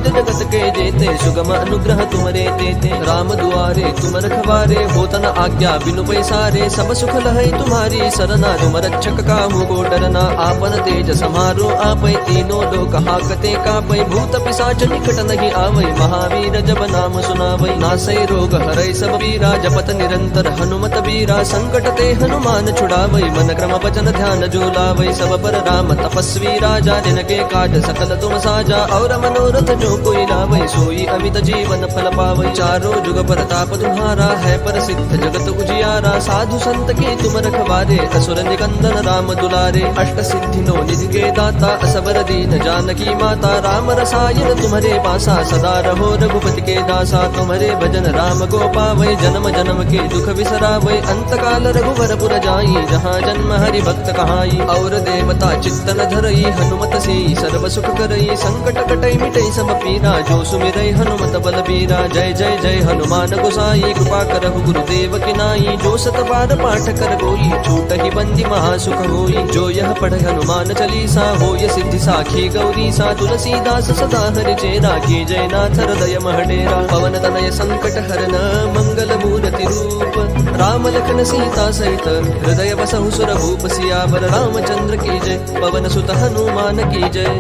काज जगत के जेते, सुगम अनुग्रह तुमरे देते। राम दुआरे तुम रखवारे, होत न आज्ञा बिनु पैसारे। सब सुख लहै तुम्हारी सरना, तुम रक्षक काहू को डरना। आपन तेज समारो आपै, तीनों लोक हाकते कापै। भूत पिशाच निकट नहीं आवै, महावीर जब नाम सुनावै। नासै रोग हरै सब पीरा, जपत निरंतर हनुमत बीरा। संकट ते हनुमान छुड़ावै, मन क्रम वचन ध्यान जो लावै। सब पर राम तपस्वी राजा, जिनके काज सकल तुम साजा। और मनोरथ जो कोई लावै, सोई अमित जीवन फल पावै। चारों जुग परताप तुम्हारा, है प्रसिद्ध जगत उजियारा। साधु संत के तुम रखवारे, असुर निकंदन राम दुलारे। अष्ट सिद्धि नो निधि के दाता, असबर दीन जानकी माता। राम रसायन तुम्हारे पासा, सदा रहो रघुपति के दासा। तुम्हारे भजन राम को पावै, जन्म जन्म के दुख बिसरावै। अंत काल रघुवर पुर जाई, जहाँ जन्म हरि भक्त कहाई। और देवता चित्तन धरई, हनुमत से सर्व सुख करई। संकट कटई मिटई सब पीरा, जो सुमिरई हनुमत बलबीरा। जय जय जय हनुमान गोसाई, कृपा करहु गुरुदेव की नाई। जो सत बार पाठ कर कोई, छूट ही बंदी महासुख होई। जो यह पढ़ हनुमान चालीसा, होय सिद्धि साखी गौरीसा। तुलसीदास सदा हरि चेरा, की जय नाथ हृदय महडेरा। पवन तनय संकट हरन, मंगल मूर्ति रूप। राम लखन सीता सहित, हृदय बसहु सुर भूप। सियावर रामचंद्र की जय, पवन सुत हनुमान की जय।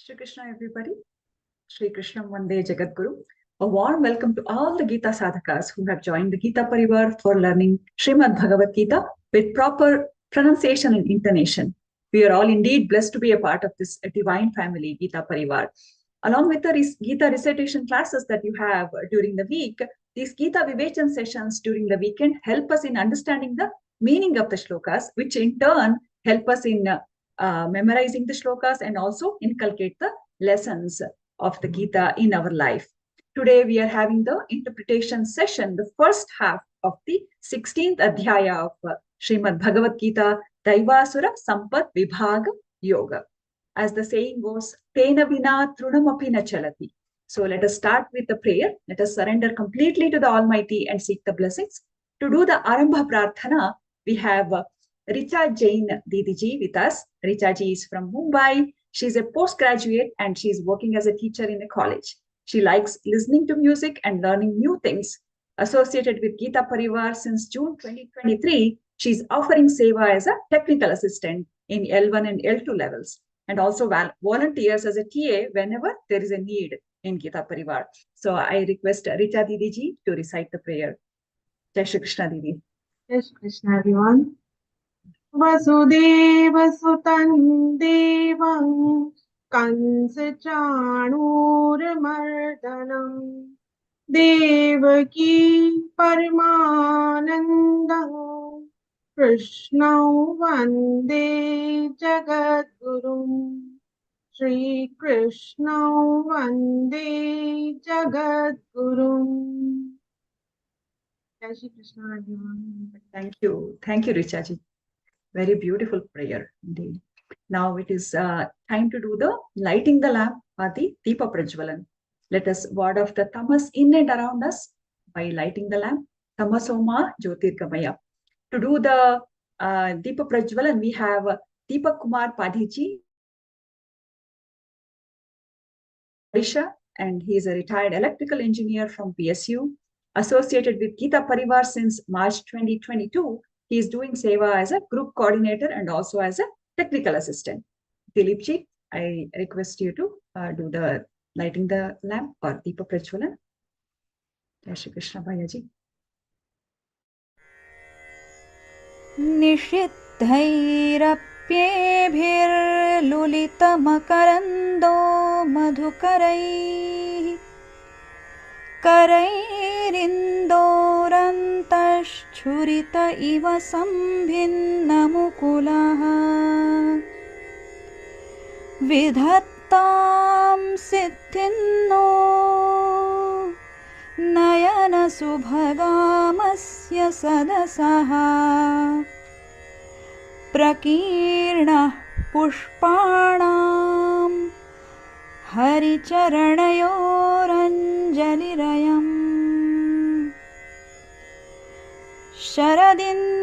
Shri Krishna, everybody. Shri Krishna Vande Jagadguru. A warm welcome to all the Geeta sadhakas who have joined the Geeta Pariwar for learning Śrīmad-Bhagavadgītā with proper pronunciation and intonation. We are all indeed blessed to be a part of this divine family, Geeta Pariwar. Along with the Geeta recitation classes that you have during the week, these Geeta Vivechan sessions during the weekend help us in understanding the meaning of the shlokas, which in turn help us in memorizing the shlokas and also inculcate the lessons of the Geeta in our life. Today we are having the interpretation session, the first half of the 16th adhyaya of Śrīmad-Bhagavadgītā, Daivasura Sampat Vibhaga Yoga. As the saying goes, Tena vina trunamapi na chalati. So let us start with the prayer. Let us surrender completely to the Almighty and seek the blessings. To do the Arambha Prarthana, we have Richa Jain Didiji with us. Richa ji is from Mumbai. She's a postgraduate and she's working as a teacher in a college. She likes listening to music and learning new things. Associated with Geeta Pariwar since June 2023, she's offering seva as a technical assistant in L1 and L2 levels, and also volunteers as a TA whenever there is a need in Geeta Pariwar. So I request Richa Didiji to recite the prayer. Jai Shri Krishna Didi. Jai Shri Krishna, everyone. Vasudeva Sutan Devam Kansa Chanur Mardanam Devaki Paramanandam Krishna Vande Jagadgurum Shri Krishna Vande Jagadgurum. Jai Shri Krishna, everyone. Thank you. Thank you, Richa ji. Very beautiful prayer indeed. Now it is time to do the lighting the lamp or the Deepa Prajwalan. Let us ward off the tamas in and around us by lighting the lamp. Tamasoma Jyotirgamaya. To do the Deepa Prajwalan, we have Deepak Kumar Padhiji, Odisha, and he is a retired electrical engineer from PSU, associated with Geeta Pariwar since March 2022. He is doing seva as a group coordinator and also as a technical assistant. Dilip ji, I request you to do the lighting the lamp or Deepa Prajwalan. Jai Shri Krishna Bhaiya ji. निषिद्धैरप्येभिर्लुलितमकरन्दो मधुकरैः करैरिन्दोरन्तश्छुरित इव सम्भिन्नमुकुलः विधत्तां सिद्धिन्नो नयनसुभगामस्य सदसः प्रकीर्णः पुष्पाणां हरिचरणयोरञ्जलिरयम् शरदिन्दुनिभां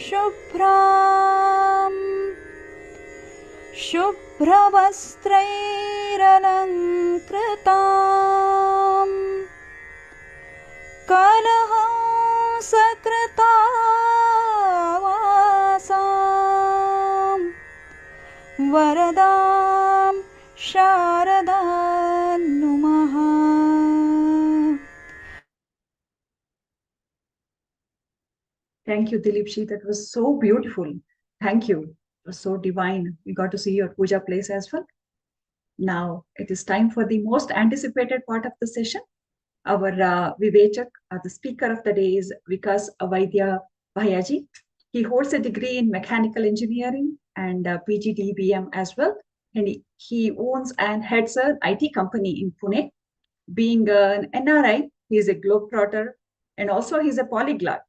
शुभ्रां शुभ्रवस्त्रैरलङ्कृताम् कलहंसकृतावासाम् वरदां शारदां नुमः. Thank you, Dilipji. That was so beautiful. Thank you. It was so divine. We got to see your puja place as well. Now it is time for the most anticipated part of the session. Our Vivechak, the speaker of the day, is Vikas Vaidya Bhayaji. He holds a degree in mechanical engineering and PGDBM as well. And he owns and heads an IT company in Pune. Being an NRI, he is a globetrotter and also he's a polyglot.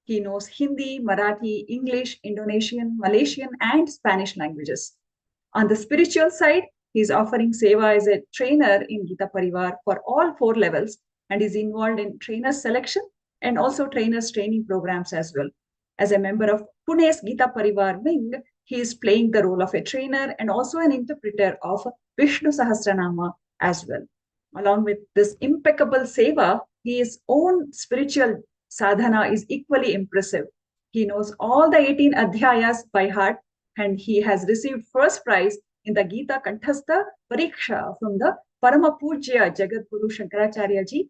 He knows Hindi, Marathi, English, Indonesian, Malaysian, and Spanish languages. On the spiritual side, he is offering seva as a trainer in Geeta Pariwar for all 4 levels and is involved in trainer selection and also trainers training programs as well. As a member of Pune's Geeta Pariwar wing, he is playing the role of a trainer and also an interpreter of Vishnu Sahasranama as well. Along with this impeccable seva, his own spiritual sadhana is equally impressive. He knows all the 18 adhyayas by heart and he has received first prize in the Geeta Kanthastha Pariksha from the Parama Pujya Jagadguru Shankaracharya Ji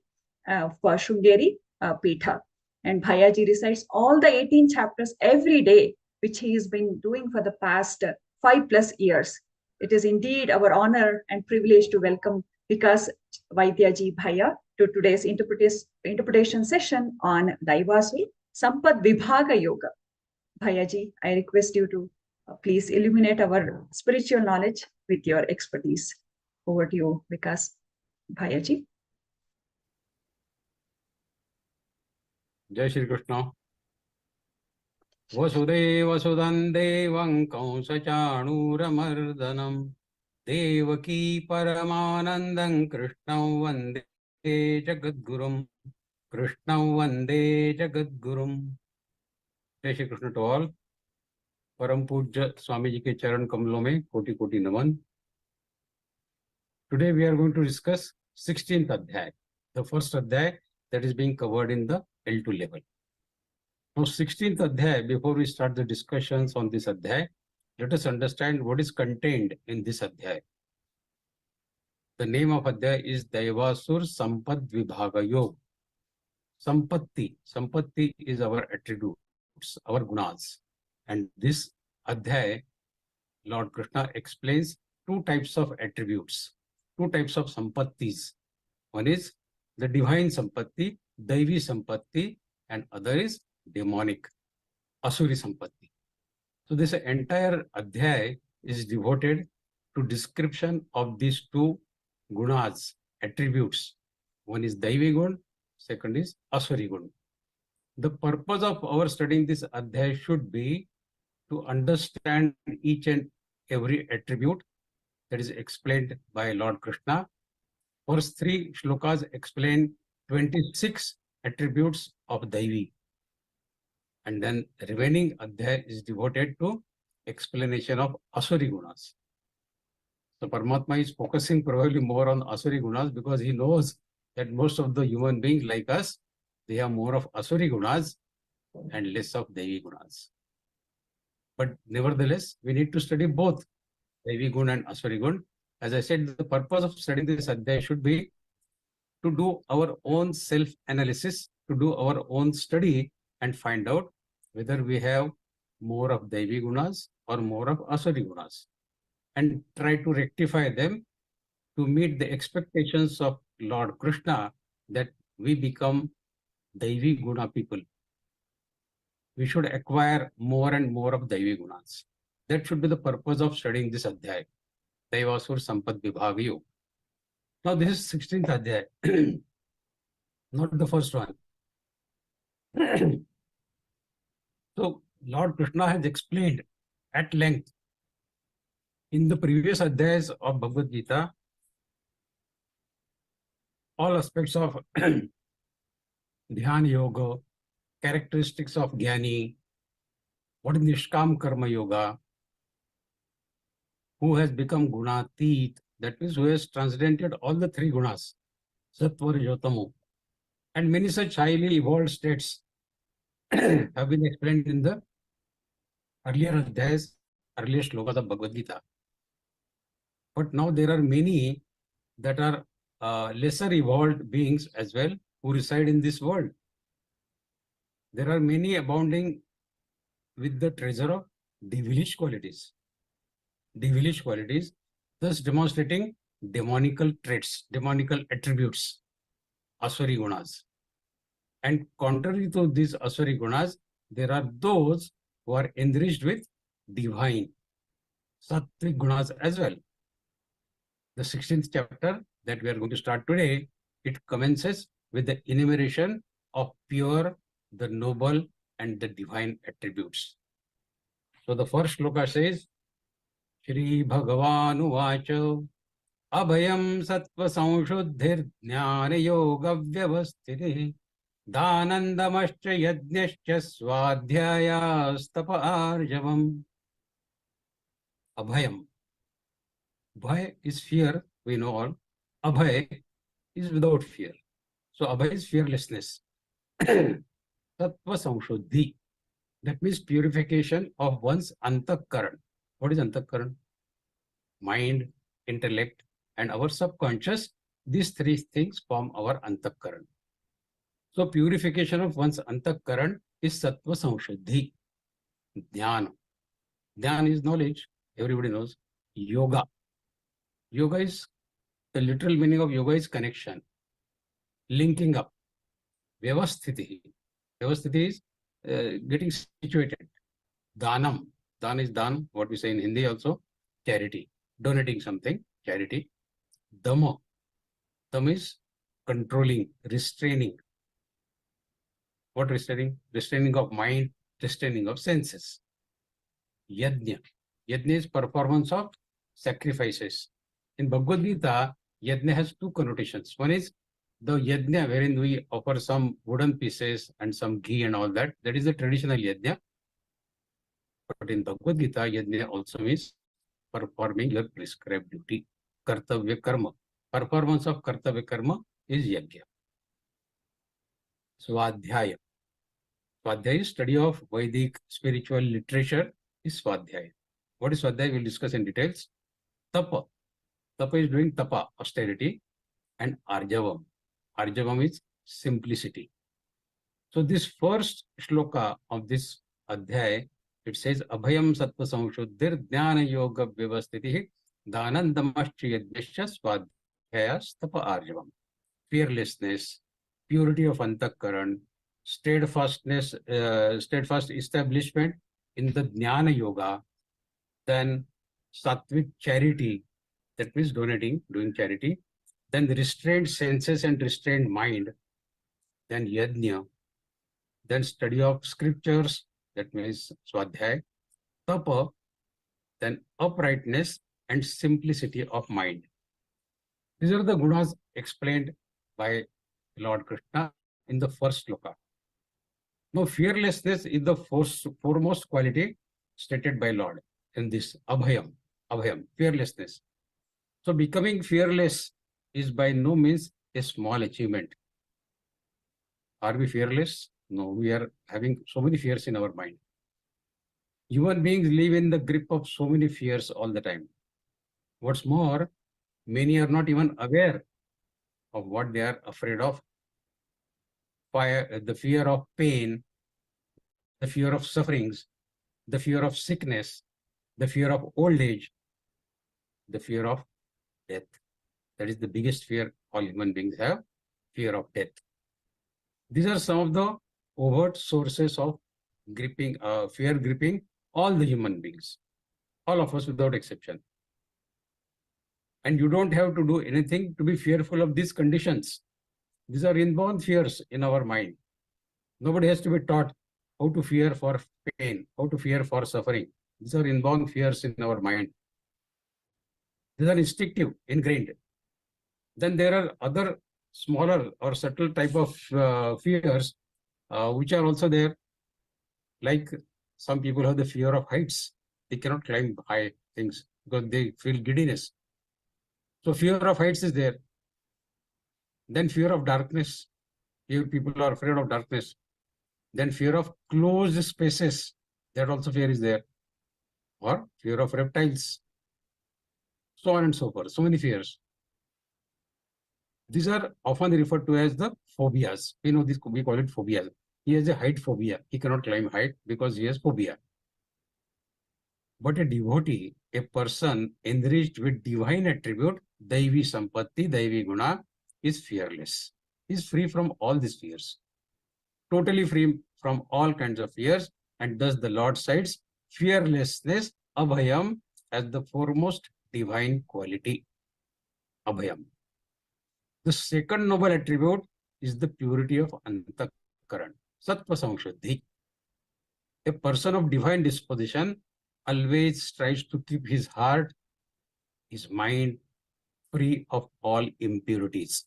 for Shrungeri Pitha. And Bhayaji recites all the 18 chapters every day, which he has been doing for the past 5+ years. It is indeed our honor and privilege to welcome Vikas Vaidyaji Bhaya to today's interpretation session on Daivasur Sampad Vibhaga Yoga. Bhayaji, I request you to please illuminate our spiritual knowledge with your expertise. Over to you, Vikas Bhayaji. Jai Shri Krishna. Vasudeva Sudan Devam Kausachanuramardanam Devaki Paramanandam Krishnam Vande Jagadgurum. Krishnam Vande Jagadgurum. Jai Shri Krishna to all. Param Pujya Swami G ke charan kamlon mein koti koti naman. Today we are going to discuss 16th adhyay, the first adhyay that is being covered in the L2 level. Now 16th adhyay, before we start the discussions on this adhyay, let us understand what is contained in this adhyay. The name of adhyay is Daivasur Sampad Vibhaga Yoga. Sampatti is our attributes, our gunas. And this adhyay, Lord Krishna explains 2 types of attributes, 2 types of sampattis. One is the divine sampatti, Daivi sampatti, and other is demonic, Asuri sampatti. So this entire adhyay is devoted to description of these 2 gunas, attributes. One is Daivi gun, second is Asuri gun. The purpose of our studying this adhyay should be to understand each and every attribute that is explained by Lord Krishna. First 3 shlokas explain 26 attributes of Daivi. And then the remaining adhyay is devoted to explanation of Asuri gunas. So Paramatma is focusing probably more on Asuri gunas because he knows that most of the human beings like us, they have more of Asuri gunas and less of Daivi gunas. But nevertheless, we need to study both Daivi gun and Asuri gun. As I said, the purpose of studying this adhyay should be to do our own self-analysis, to do our own study and find out whether we have more of Daivi gunas or more of Asuri gunas, and try to rectify them to meet the expectations of Lord Krishna that we become Daivi guna people. We should acquire more and more of Daivi gunas. That should be the purpose of studying this adhyay, Daivasur Sampad Vibhaga Yoga. Now this is 16th adhyay, not the first one. So Lord Krishna has explained at length in the previous adhyayas of Bhagavad Gita all aspects of Dhyana Yoga, characteristics of Jnani, what is Nishkam Karma Yoga, who has become gunatit, that means who has transcendented all the three gunas, sattva, rajo, tamo, and many such highly evolved states have been explained in the earlier adhyas, earlier shlokas of Bhagavad Gita. But now there are many that are lesser evolved beings as well who reside in this world. There are many abounding with the treasure of devilish qualities, thus demonstrating demonical traits, demonical attributes, asuri gunas. And contrary to these asuri gunas, there are those who are enriched with divine, sattvic gunas as well. The 16th chapter that we are going to start today, it commences with the enumeration of pure, the noble, and the divine attributes. So the first shloka says, Shri-Bhagavanu vacha abhayam sattva samshuddhir jnana yoga vyavasthiti dhanandamascha yajnascha swadhyayastapa arjavam. Abhayam. Bhaya is fear, we know all. Abhay is without fear. So Abhay is fearlessness. Sattva samshuddhi. That means purification of one's antakaran. What is antakaran? Mind, intellect, and our subconscious. These three things form our antakaran. So purification of one's antakaran is sattva samshuddhi. Jnana. Jnana is knowledge. Everybody knows. Yoga. Yoga is, the literal meaning of yoga is connection, linking up. Vyavasthiti. Vyavasthiti is getting situated. Dhanam. Dhan is dhan, what we say in Hindi also, charity. Donating something, charity. Dhamma. Dhamma is controlling, restraining. What restraining? Restraining of mind, restraining of senses. Yajna. Yajna is performance of sacrifices. In Bhagavad Gita, yajna has two connotations. One is the yajna wherein we offer some wooden pieces and some ghee and all that. That is the traditional yajna. But in Bhagavad Gita, yajna also means performing your prescribed duty. Kartavya karma. Performance of kartavya karma is yajna. Swadhyaya. Swadhyaya is study of Vedic spiritual literature is Swadhyaya. What is Swadhyaya? We'll discuss in details. Tapa. Tapa is doing tapa, austerity, and arjavam. Arjavam is simplicity. So this first shloka of this adhyaya, it says, Abhayam sattva samshuddhir jnana yoga vyavasthitihi dhanandamascha yajnascha swadhyayas tapa arjavam. Fearlessness, purity of antakaran, steadfastness, steadfast establishment in the jnana yoga, then sattvic charity, that means donating, doing charity, then the restrained senses and restrained mind, then yajna, then study of scriptures, that means swadhyaya, tapa, then uprightness and simplicity of mind. These are the gunas explained by Lord Krishna in the first sloka. Now, fearlessness is the foremost quality stated by Lord in this abhayam, fearlessness. So becoming fearless is by no means a small achievement. Are we fearless? No, we are having so many fears in our mind. Human beings live in the grip of so many fears all the time. What's more, many are not even aware of what they are afraid of. The fear of pain, the fear of sufferings, the fear of sickness, the fear of old age, the fear of death. That is the biggest fear all human beings have, fear of death. These are some of the overt sources of gripping, fear gripping all the human beings, all of us without exception. And you don't have to do anything to be fearful of these conditions. These are inborn fears in our mind. Nobody has to be taught how to fear for pain, how to fear for suffering. These are inborn fears in our mind. These are instinctive, ingrained. Then there are other smaller or subtle type of fears which are also there. Like some people have the fear of heights. They cannot climb high things. because they feel giddiness. So fear of heights is there. Then fear of darkness. Here people are afraid of darkness. Then fear of closed spaces. That also fear is there. Or fear of reptiles. So on and so forth. So many fears. These are often referred to as the phobias. We know this, we call it phobia. He has a height phobia. He cannot climb height because he has phobia. But a devotee, a person enriched with divine attribute, Daivi Sampatti, Daivi Guna, is fearless. He is free from all these fears. Totally free from all kinds of fears. And thus the Lord cites fearlessness, Abhayam, as the foremost divine quality. Abhayam. The second noble attribute is the purity of Antakaran, Sattva Samshuddhi. A person of divine disposition always tries to keep his heart, his mind free of all impurities.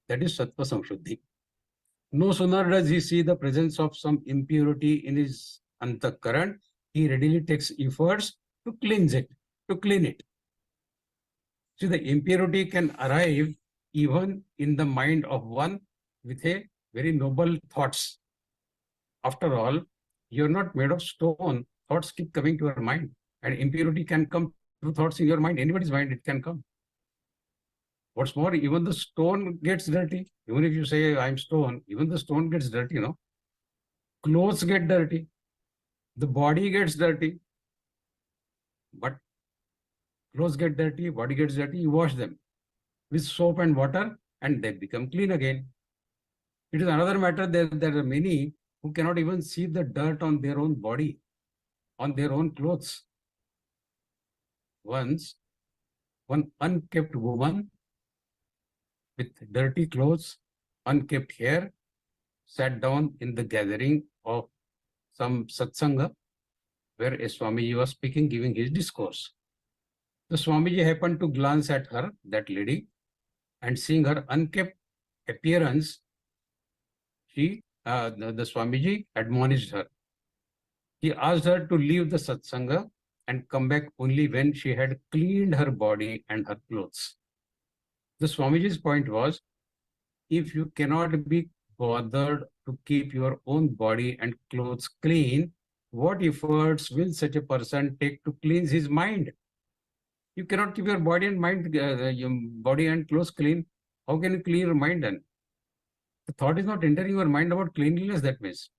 That is Sattva Samshuddhi. No sooner does he see the presence of some impurity in his Antakaran, he readily takes efforts to cleanse it, to clean it. See, the impurity can arrive even in the mind of one with a very noble thoughts. After all, you're not made of stone. Thoughts keep coming to your mind, and impurity can come through thoughts in your mind. Anybody's mind, it can come. What's more, even the stone gets dirty. Even if you say, I'm stone, even the stone gets dirty, Clothes get dirty. The body gets dirty. But clothes get dirty, body gets dirty, you wash them with soap and water, and they become clean again. It is another matter that there are many who cannot even see the dirt on their own body, on their own clothes. Once, one unkept woman with dirty clothes, unkept hair, sat down in the gathering of some satsanga where a Swamiji was speaking, giving his discourse. The Swamiji happened to glance at her, that lady, and seeing her unkept appearance, the Swamiji admonished her. He asked her to leave the satsanga and come back only when she had cleaned her body and her clothes. The Swamiji's point was, if you cannot be bothered to keep your own body and clothes clean, what efforts will such a person take to cleanse his mind? You cannot keep your body and mind, your body and clothes clean. How can you clean your mind then? The thought is not entering your mind about cleanliness, that means.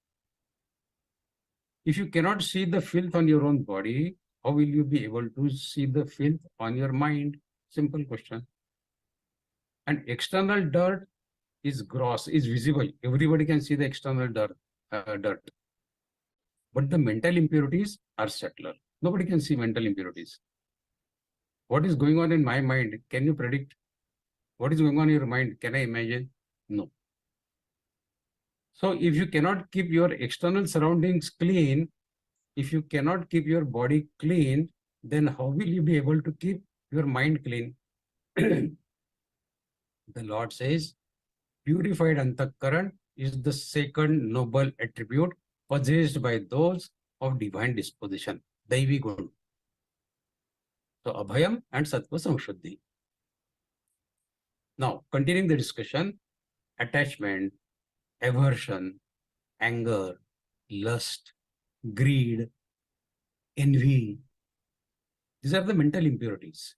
If you cannot see the filth on your own body, how will you be able to see the filth on your mind? Simple question. And external dirt is gross, is visible. Everybody can see the external dirt. But the mental impurities are subtler. Nobody can see mental impurities. What is going on in my mind? Can you predict? What is going on in your mind? Can I imagine? No. So if you cannot keep your external surroundings clean, if you cannot keep your body clean, then how will you be able to keep your mind clean? The Lord says, purified Antakaran is the second noble attribute possessed by those of divine disposition, Daivi Gun. So Abhayam and Sattva Samshuddhi. Now, continuing the discussion, attachment, aversion, anger, lust, greed, envy, these are the mental impurities.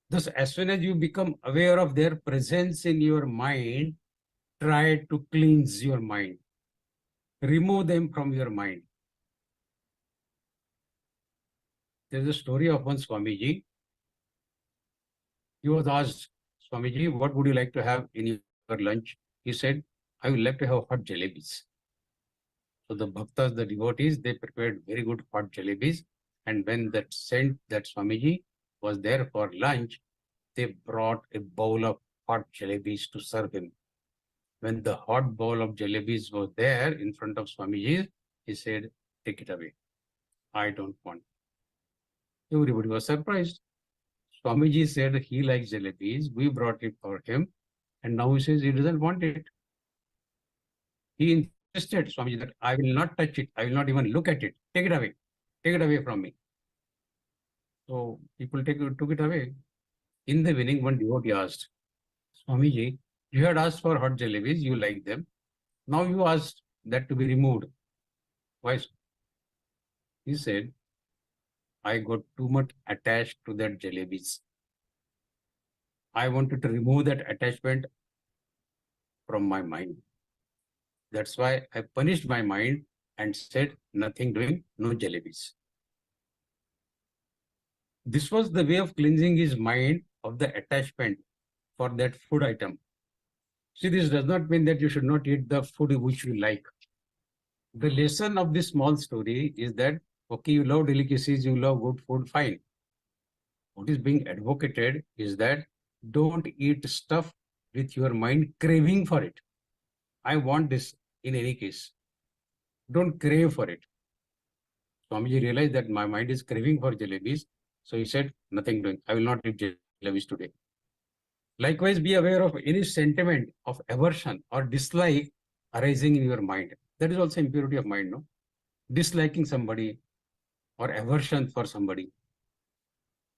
Thus, as soon as you become aware of their presence in your mind, try to cleanse your mind. Remove them from your mind. There's a story of one Swamiji. He was asked, Swamiji, what would you like to have in your lunch? He said, I would like to have hot jalebis. So the bhaktas, the devotees, they prepared very good hot jalebis. And when that Swamiji was there for lunch, they brought a bowl of hot jalebis to serve him. When the hot bowl of jalebis was there in front of Swamiji, he said, take it away. I don't want. Everybody was surprised. Swamiji said he likes jalebis. We brought it for him. And now he says he doesn't want it. He insisted, Swamiji, that I will not touch it. I will not even look at it. Take it away. Take it away from me. So people took it away. In the evening, one devotee asked, Swami G, you had asked for hot jalebis, you like them. Now you asked that to be removed. Why? He said, I got too much attached to that jalebis. I wanted to remove that attachment from my mind. That's why I punished my mind and said, nothing doing, no jalebis. This was the way of cleansing his mind of the attachment for that food item. See, this does not mean that you should not eat the food which you like. The lesson of this small story is that, okay, you love delicacies, you love good food, fine. What is being advocated is that don't eat stuff with your mind craving for it. I want this in any case. Don't crave for it. Swamiji realized that my mind is craving for jalebis. So he said, nothing doing. I will not eat jalebis today. Likewise, be aware of any sentiment of aversion or dislike arising in your mind. That is also impurity of mind, no? Disliking somebody or aversion for somebody.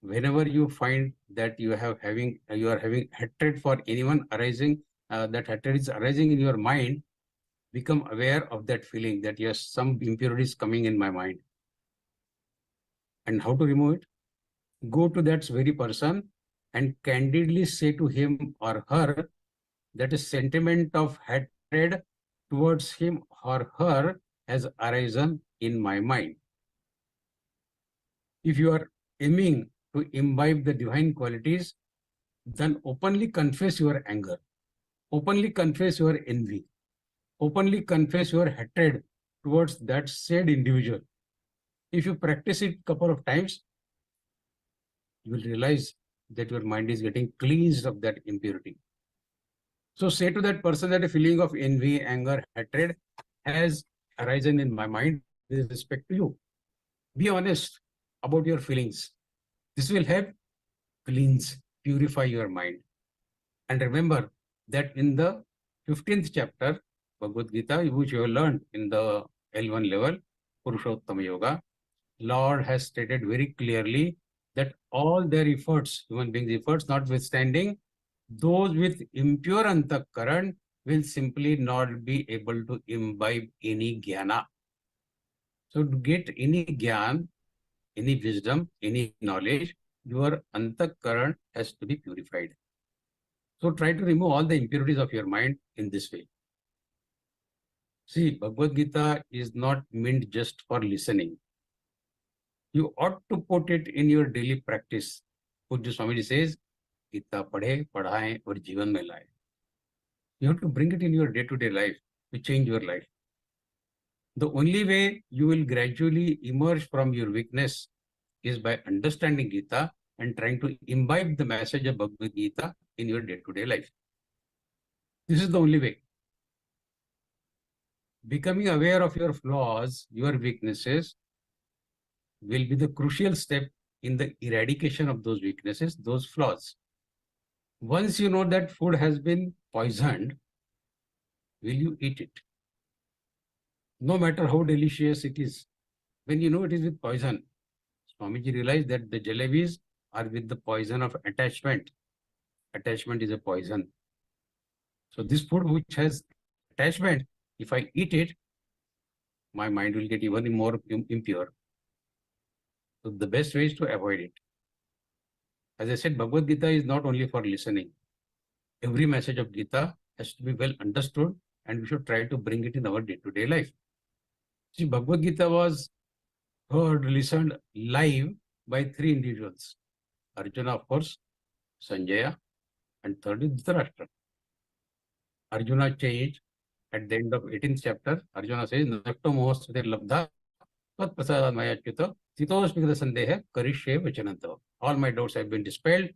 Whenever you find that you are having hatred for anyone arising, that hatred is arising in your mind, become aware of that feeling that yes, some impurity is coming in my mind. And how to remove it? Go to that very person and candidly say to him or her that a sentiment of hatred towards him or her has arisen in my mind. If you are aiming to imbibe the divine qualities, then openly confess your anger, openly confess your envy, openly confess your hatred towards that said individual. If you practice it a couple of times, you will realize that your mind is getting cleansed of that impurity. So say to that person that a feeling of envy, anger, hatred has arisen in my mind with respect to you. Be honest about your feelings. This will help cleanse, purify your mind. And remember that in the 15th chapter, Bhagavad-Gītā, which you have learned in the L1 level, Purushottama Yoga, Lord has stated very clearly that all their efforts, human beings' efforts notwithstanding, those with impure antakaran will simply not be able to imbibe any jnana. So to get any jnana, any wisdom, any knowledge, your antakaran has to be purified. So try to remove all the impurities of your mind in this way. See, Bhagavad-Gītā is not meant just for listening. You ought to put it in your daily practice. Pujya Swamiji says, Gita padhe, padhaye, aur jivan mein laye. You have to bring it in your day-to-day life to change your life. The only way you will gradually emerge from your weakness is by understanding Gita and trying to imbibe the message of Bhagavad Gita in your day-to-day life. This is the only way. Becoming aware of your flaws, your weaknesses, will be the crucial step in the eradication of those weaknesses, those flaws. Once you know that food has been poisoned, will you eat it? No matter how delicious it is, when you know it is with poison, Swamiji realized that the jalebis are with the poison of attachment. Attachment is a poison. So this food which has attachment, if I eat it, my mind will get even more impure. So the best way is to avoid it. As I said, Bhagavad Gita is not only for listening. Every message of Gita has to be well understood and we should try to bring it in our day-to-day life. See, Bhagavad Gita was heard, listened live by 3 individuals. Arjuna, of course, Sanjaya, and third is Dhritarashtra. Arjuna changed at the end of 18th chapter. Arjuna says, Nakto mohasthate labdha, tat prasadad maya achyuta, titosmikta sandeha, karishye vachanantava. All my doubts have been dispelled.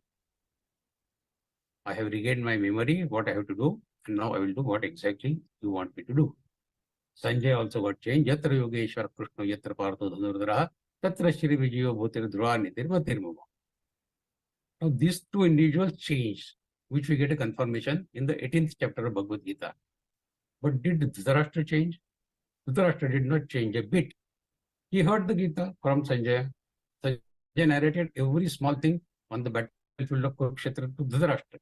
I have regained my memory, what I have to do, and now I will do what exactly you want me to do. Sanjay also got changed. Yatra Yogeshwar Krishna Yatra Partho Dhanurdhara Tatra Shri Vijayo Bhutir Dhruva Nitir Matirmuma. Now these 2 individuals changed, which we get a confirmation in the 18th chapter of Bhagavad Gita. But did Dhritarashtra change? Dhritarashtra did not change a bit. He heard the Gita from Sanjaya. They narrated every small thing on the battlefield of Kurukshetra to Dhritarashtra.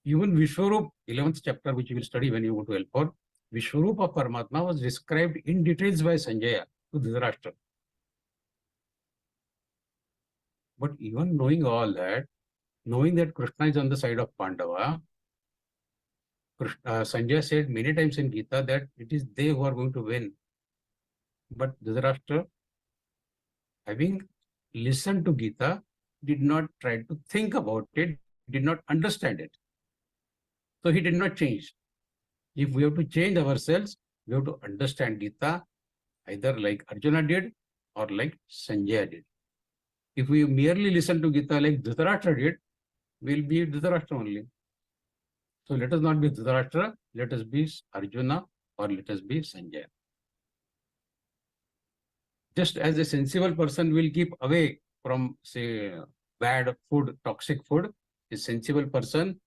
Even Vishwarup, 11th chapter, which you will study when you go to L4, Vishwarup of Paramatma was described in details by Sanjaya to Dhritarashtra. But even knowing all that, knowing that Krishna is on the side of Pandava, Sanjaya said many times in Geeta that it is they who are going to win. But Dhritarashtra, having listened to Geeta, did not try to think about it, did not understand it. So he did not change. If we have to change ourselves, we have to understand Geeta either like Arjuna did or like Sanjaya did. If we merely listen to Geeta like Dhritarashtra did, we'll be Dhritarashtra only. So let us not be Dhritarashtra, let us be Arjuna or let us be Sanjaya. Just as a sensible person will keep away from, say, bad food, toxic food, a sensible person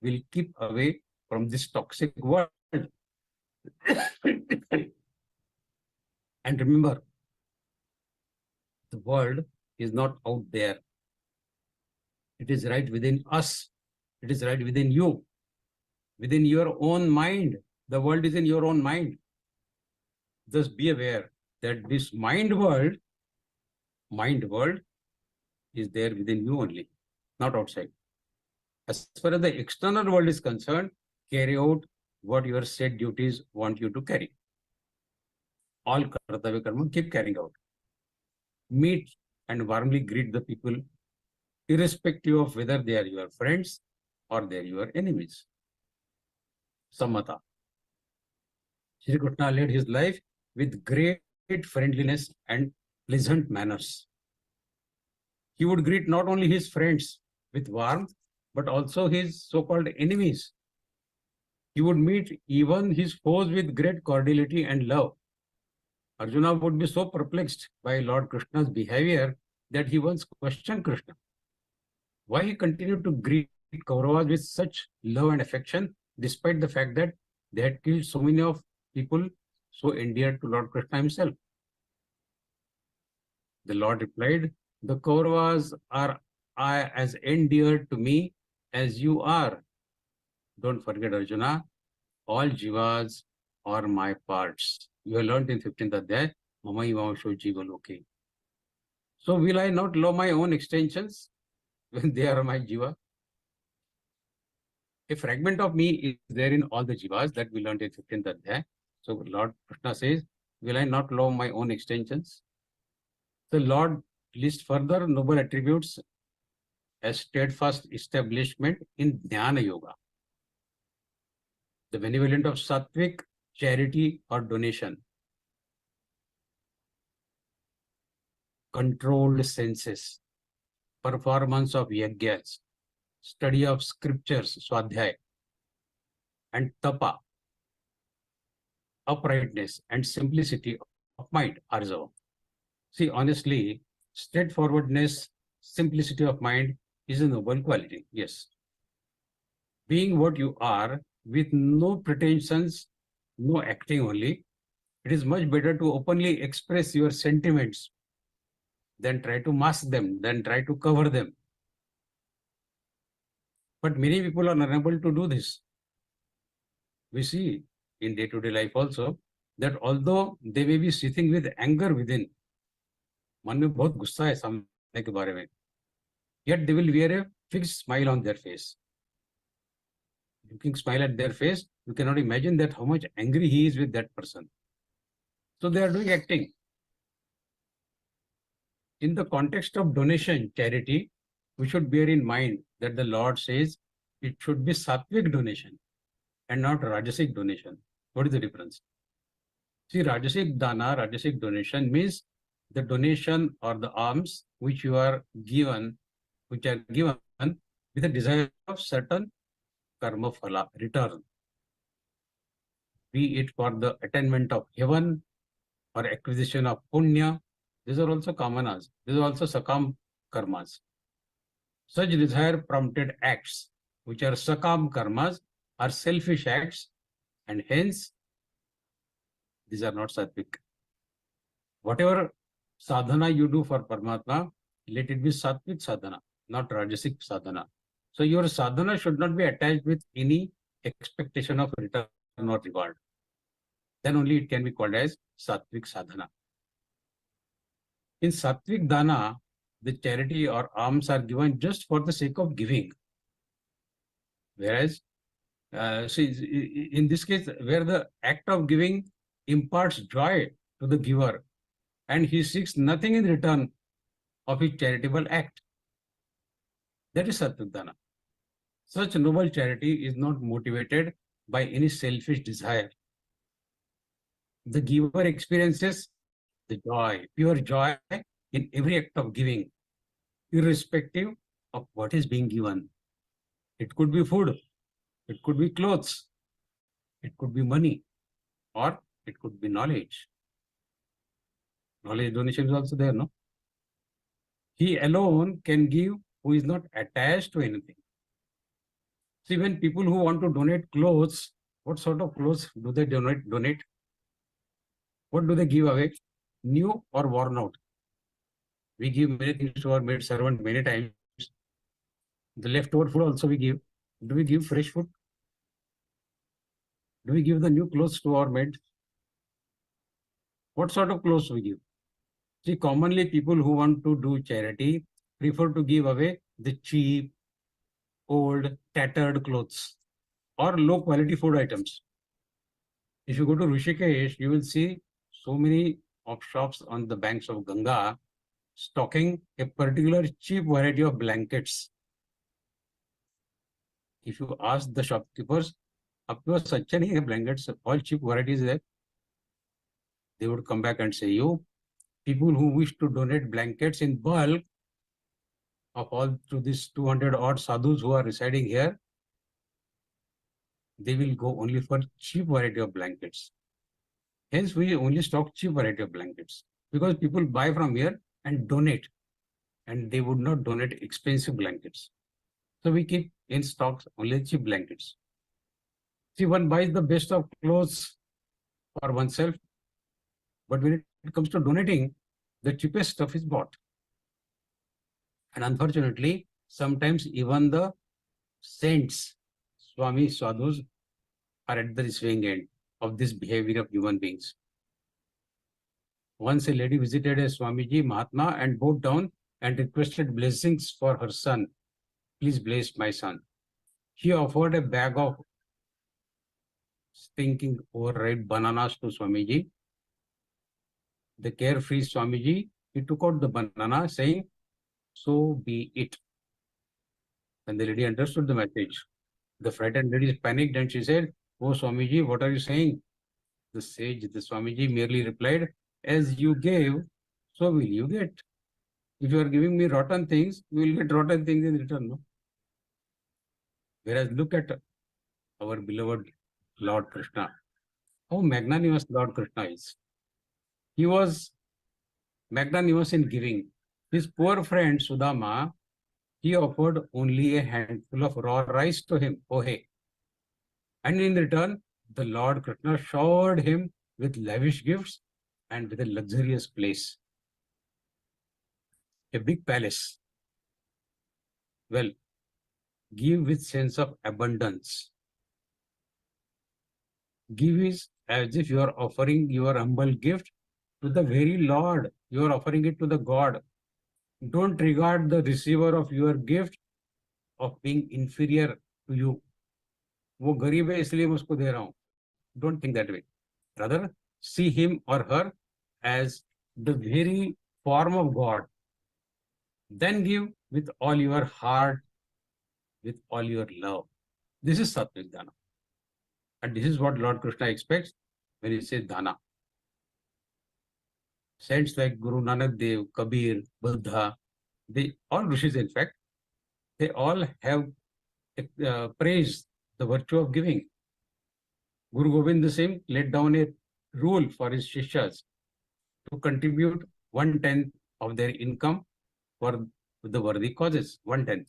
will keep away from this toxic world. And remember, the world is not out there. It is right within us. It is right within you. Within your own mind. The world is in your own mind. Thus be aware that this mind world is there within you only, not outside. As far as the external world is concerned, carry out what your set duties want you to carry. All kartavya karma, keep carrying out. Meet and warmly greet the people, irrespective of whether they are your friends or they are your enemies. Sammata. Shri Krishna led his life with great friendliness and pleasant manners. He would greet not only his friends with warmth, but also his so-called enemies. He would meet even his foes with great cordiality and love. Arjuna would be so perplexed by Lord Krishna's behavior that he once questioned Krishna why he continued to greet Kauravas with such love and affection, despite the fact that they had killed so many of people so endeared to Lord Krishna himself. The Lord replied, the Kauravas are as endeared to me as you are. Don't forget, Arjuna, all jivas are my parts. You have learned in 15th Adhyay, Mama Ivamsho Jiva Loke. So will I not love my own extensions when they are my jiva? A fragment of me is there in all the jivas that we learned in 15th Adhyay. So Lord Krishna says, will I not love my own extensions? The Lord lists further noble attributes as steadfast establishment in Jnana Yoga. The benevolent of Sattvic, charity or donation. Controlled senses. Performance of yajnas. Study of scriptures, swadhyay. And tapa. Uprightness and simplicity of mind, arzava. See, honestly, straightforwardness, simplicity of mind is a noble quality, yes. Being what you are, with no pretensions, no acting only, it is much better to openly express your sentiments than try to mask them, than try to cover them. But many people are unable to do this. We see in day-to-day life also that although they may be sitting with anger within, मन में बहुत गुस्सा है सामने के बारे में, yet they will wear a fixed smile on their face. Looking smile at their face, you cannot imagine that how much angry he is with that person. So they are doing acting. In the context of donation, charity, we should bear in mind that the Lord says it should be sattvic donation and not rajasic donation. What is the difference? See, rajasic dana, rajasic donation means the donation or the alms which you are given, which are given with a desire of certain karma phala, return. Be it for the attainment of heaven or acquisition of punya, these are also kamanas. These are also sakam karmas. Such desire prompted acts, which are sakam karmas, are selfish acts, and hence these are not sattvic. Whatever sadhana you do for Paramatma, let it be sattvic sadhana, not rajasic sadhana. So your sadhana should not be attached with any expectation of return or reward. Then only it can be called as sattvic sadhana. In sattvic dana, the charity or alms are given just for the sake of giving. Whereas, in this case, where the act of giving imparts joy to the giver and he seeks nothing in return of his charitable act, that is sattvic dana. Such noble charity is not motivated by any selfish desire. The giver experiences the joy, pure joy in every act of giving, irrespective of what is being given. It could be food, it could be clothes, it could be money, or it could be knowledge. Knowledge donation is also there, no? He alone can give who is not attached to anything. See, when people who want to donate clothes, what sort of clothes do they donate? What do they give away? New or worn out? We give many things to our maid servant many times. The leftover food also we give. Do we give fresh food? Do we give the new clothes to our maid? What sort of clothes we give? See, commonly people who want to do charity prefer to give away the cheap, old, tattered clothes or low quality food items. If you go to Rishikesh, you will see so many of shops on the banks of Ganga stocking a particular cheap variety of blankets. If you ask the shopkeepers, "Aapke paas achhe nahi hai blankets, all cheap varieties there," they would come back and say, "You people who wish to donate blankets in bulk of all to these 200 odd sadhus who are residing here, they will go only for cheap variety of blankets. Hence, we only stock cheap variety of blankets because people buy from here and donate, and they would not donate expensive blankets. So we keep in stocks only cheap blankets. See, one buys the best of clothes for oneself, but when it comes to donating, the cheapest stuff is bought. And unfortunately, sometimes even the saints, Swami Sadhus, are at the receiving end of this behavior of human beings. Once a lady visited a Swami G Mahatma and bowed down and requested blessings for her son. "Please bless my son." He offered a bag of stinking overripe bananas to Swamiji. The carefree Swamiji, he took out the banana saying, "So be it." When the lady understood the message, the frightened lady panicked and she said, "Oh Swamiji, what are you saying?" The sage, the Swamiji, merely replied, "As you gave, so will you get. If you are giving me rotten things, you will get rotten things in return." No? Whereas look at our beloved Lord Krishna. How magnanimous Lord Krishna is. He was magnanimous in giving. His poor friend Sudama, he offered only a handful of raw rice to him, pohe. And in return, the Lord Krishna showered him with lavish gifts and with a luxurious place. A big palace. Well, give with sense of abundance. Give is as if you are offering your humble gift to the very Lord. You are offering it to the God. Don't regard the receiver of your gift of being inferior to you. वो गरीब है इसलिए मैं उसको दे रहा हूँ. Don't think that way. Rather, see him or her as the very form of God. Then give with all your heart, with all your love. This is Sattvic Dana. And this is what Lord Krishna expects when he says Dana. Saints like Guru Nanak Dev, Kabir, Buddha, they all rishis in fact, they all have praised the virtue of giving. Guru Gobind Singh laid down a rule for his Shishyas to contribute 1/10 of their income for the worthy causes, 1/10.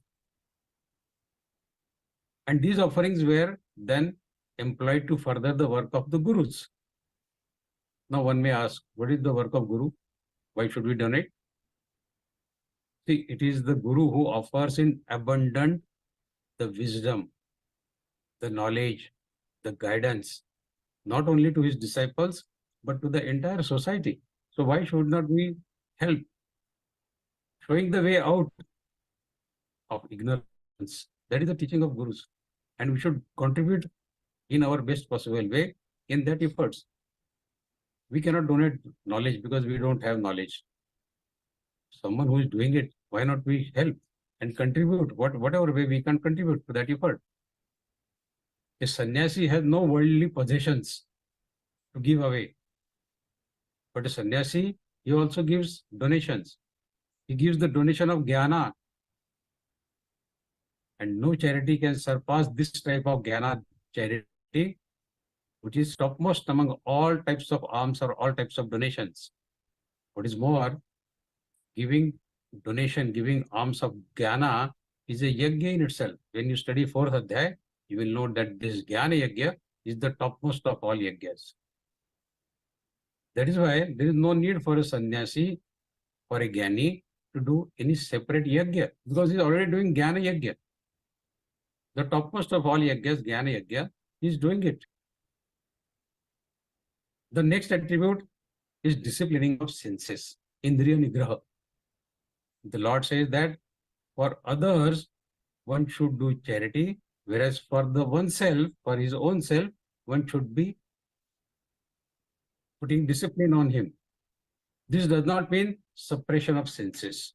And these offerings were then employed to further the work of the Gurus. Now one may ask, what is the work of Guru? Why should we donate? See, it is the Guru who offers in abundant the wisdom, the knowledge, the guidance, not only to his disciples, but to the entire society. So why should not we help? Showing the way out of ignorance. That is the teaching of Gurus. And we should contribute in our best possible way in that efforts. We cannot donate knowledge because we don't have knowledge. Someone who is doing it, why not we help and contribute whatever way we can contribute to that effort. A sannyasi has no worldly possessions to give away. But a sannyasi, he also gives donations. He gives the donation of jnana. And no charity can surpass this type of jnana charity, which is topmost among all types of alms or all types of donations. What is more, giving donation, giving alms of jnana is a yajna in itself. When you study 4th adhyay, you will know that this jnana yajna is the topmost of all yajnas. That is why there is no need for a sannyasi or a jnani to do any separate yajna, because he is already doing jnana yajna. The topmost of all yajnas, jnana yajna, he is doing it. The next attribute is disciplining of senses, indriya nigraha. The Lord says that for others, one should do charity, whereas for the oneself, for his own self, one should be putting discipline on him. This does not mean suppression of senses.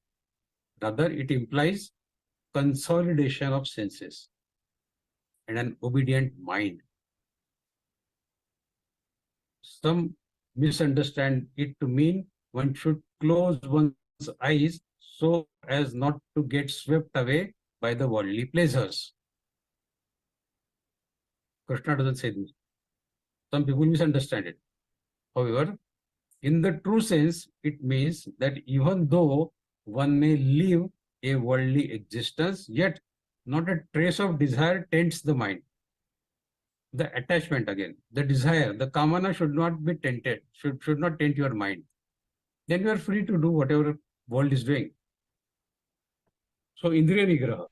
Rather, it implies consolidation of senses and an obedient mind. Some misunderstand it to mean one should close one's eyes so as not to get swept away by the worldly pleasures. Krishna doesn't say this. Some people misunderstand it. However, in the true sense, it means that even though one may live a worldly existence, yet not a trace of desire taints the mind. The attachment again, the desire, the kamana should not be tainted, should not taint your mind. Then you are free to do whatever world is doing. So indriya nigraha.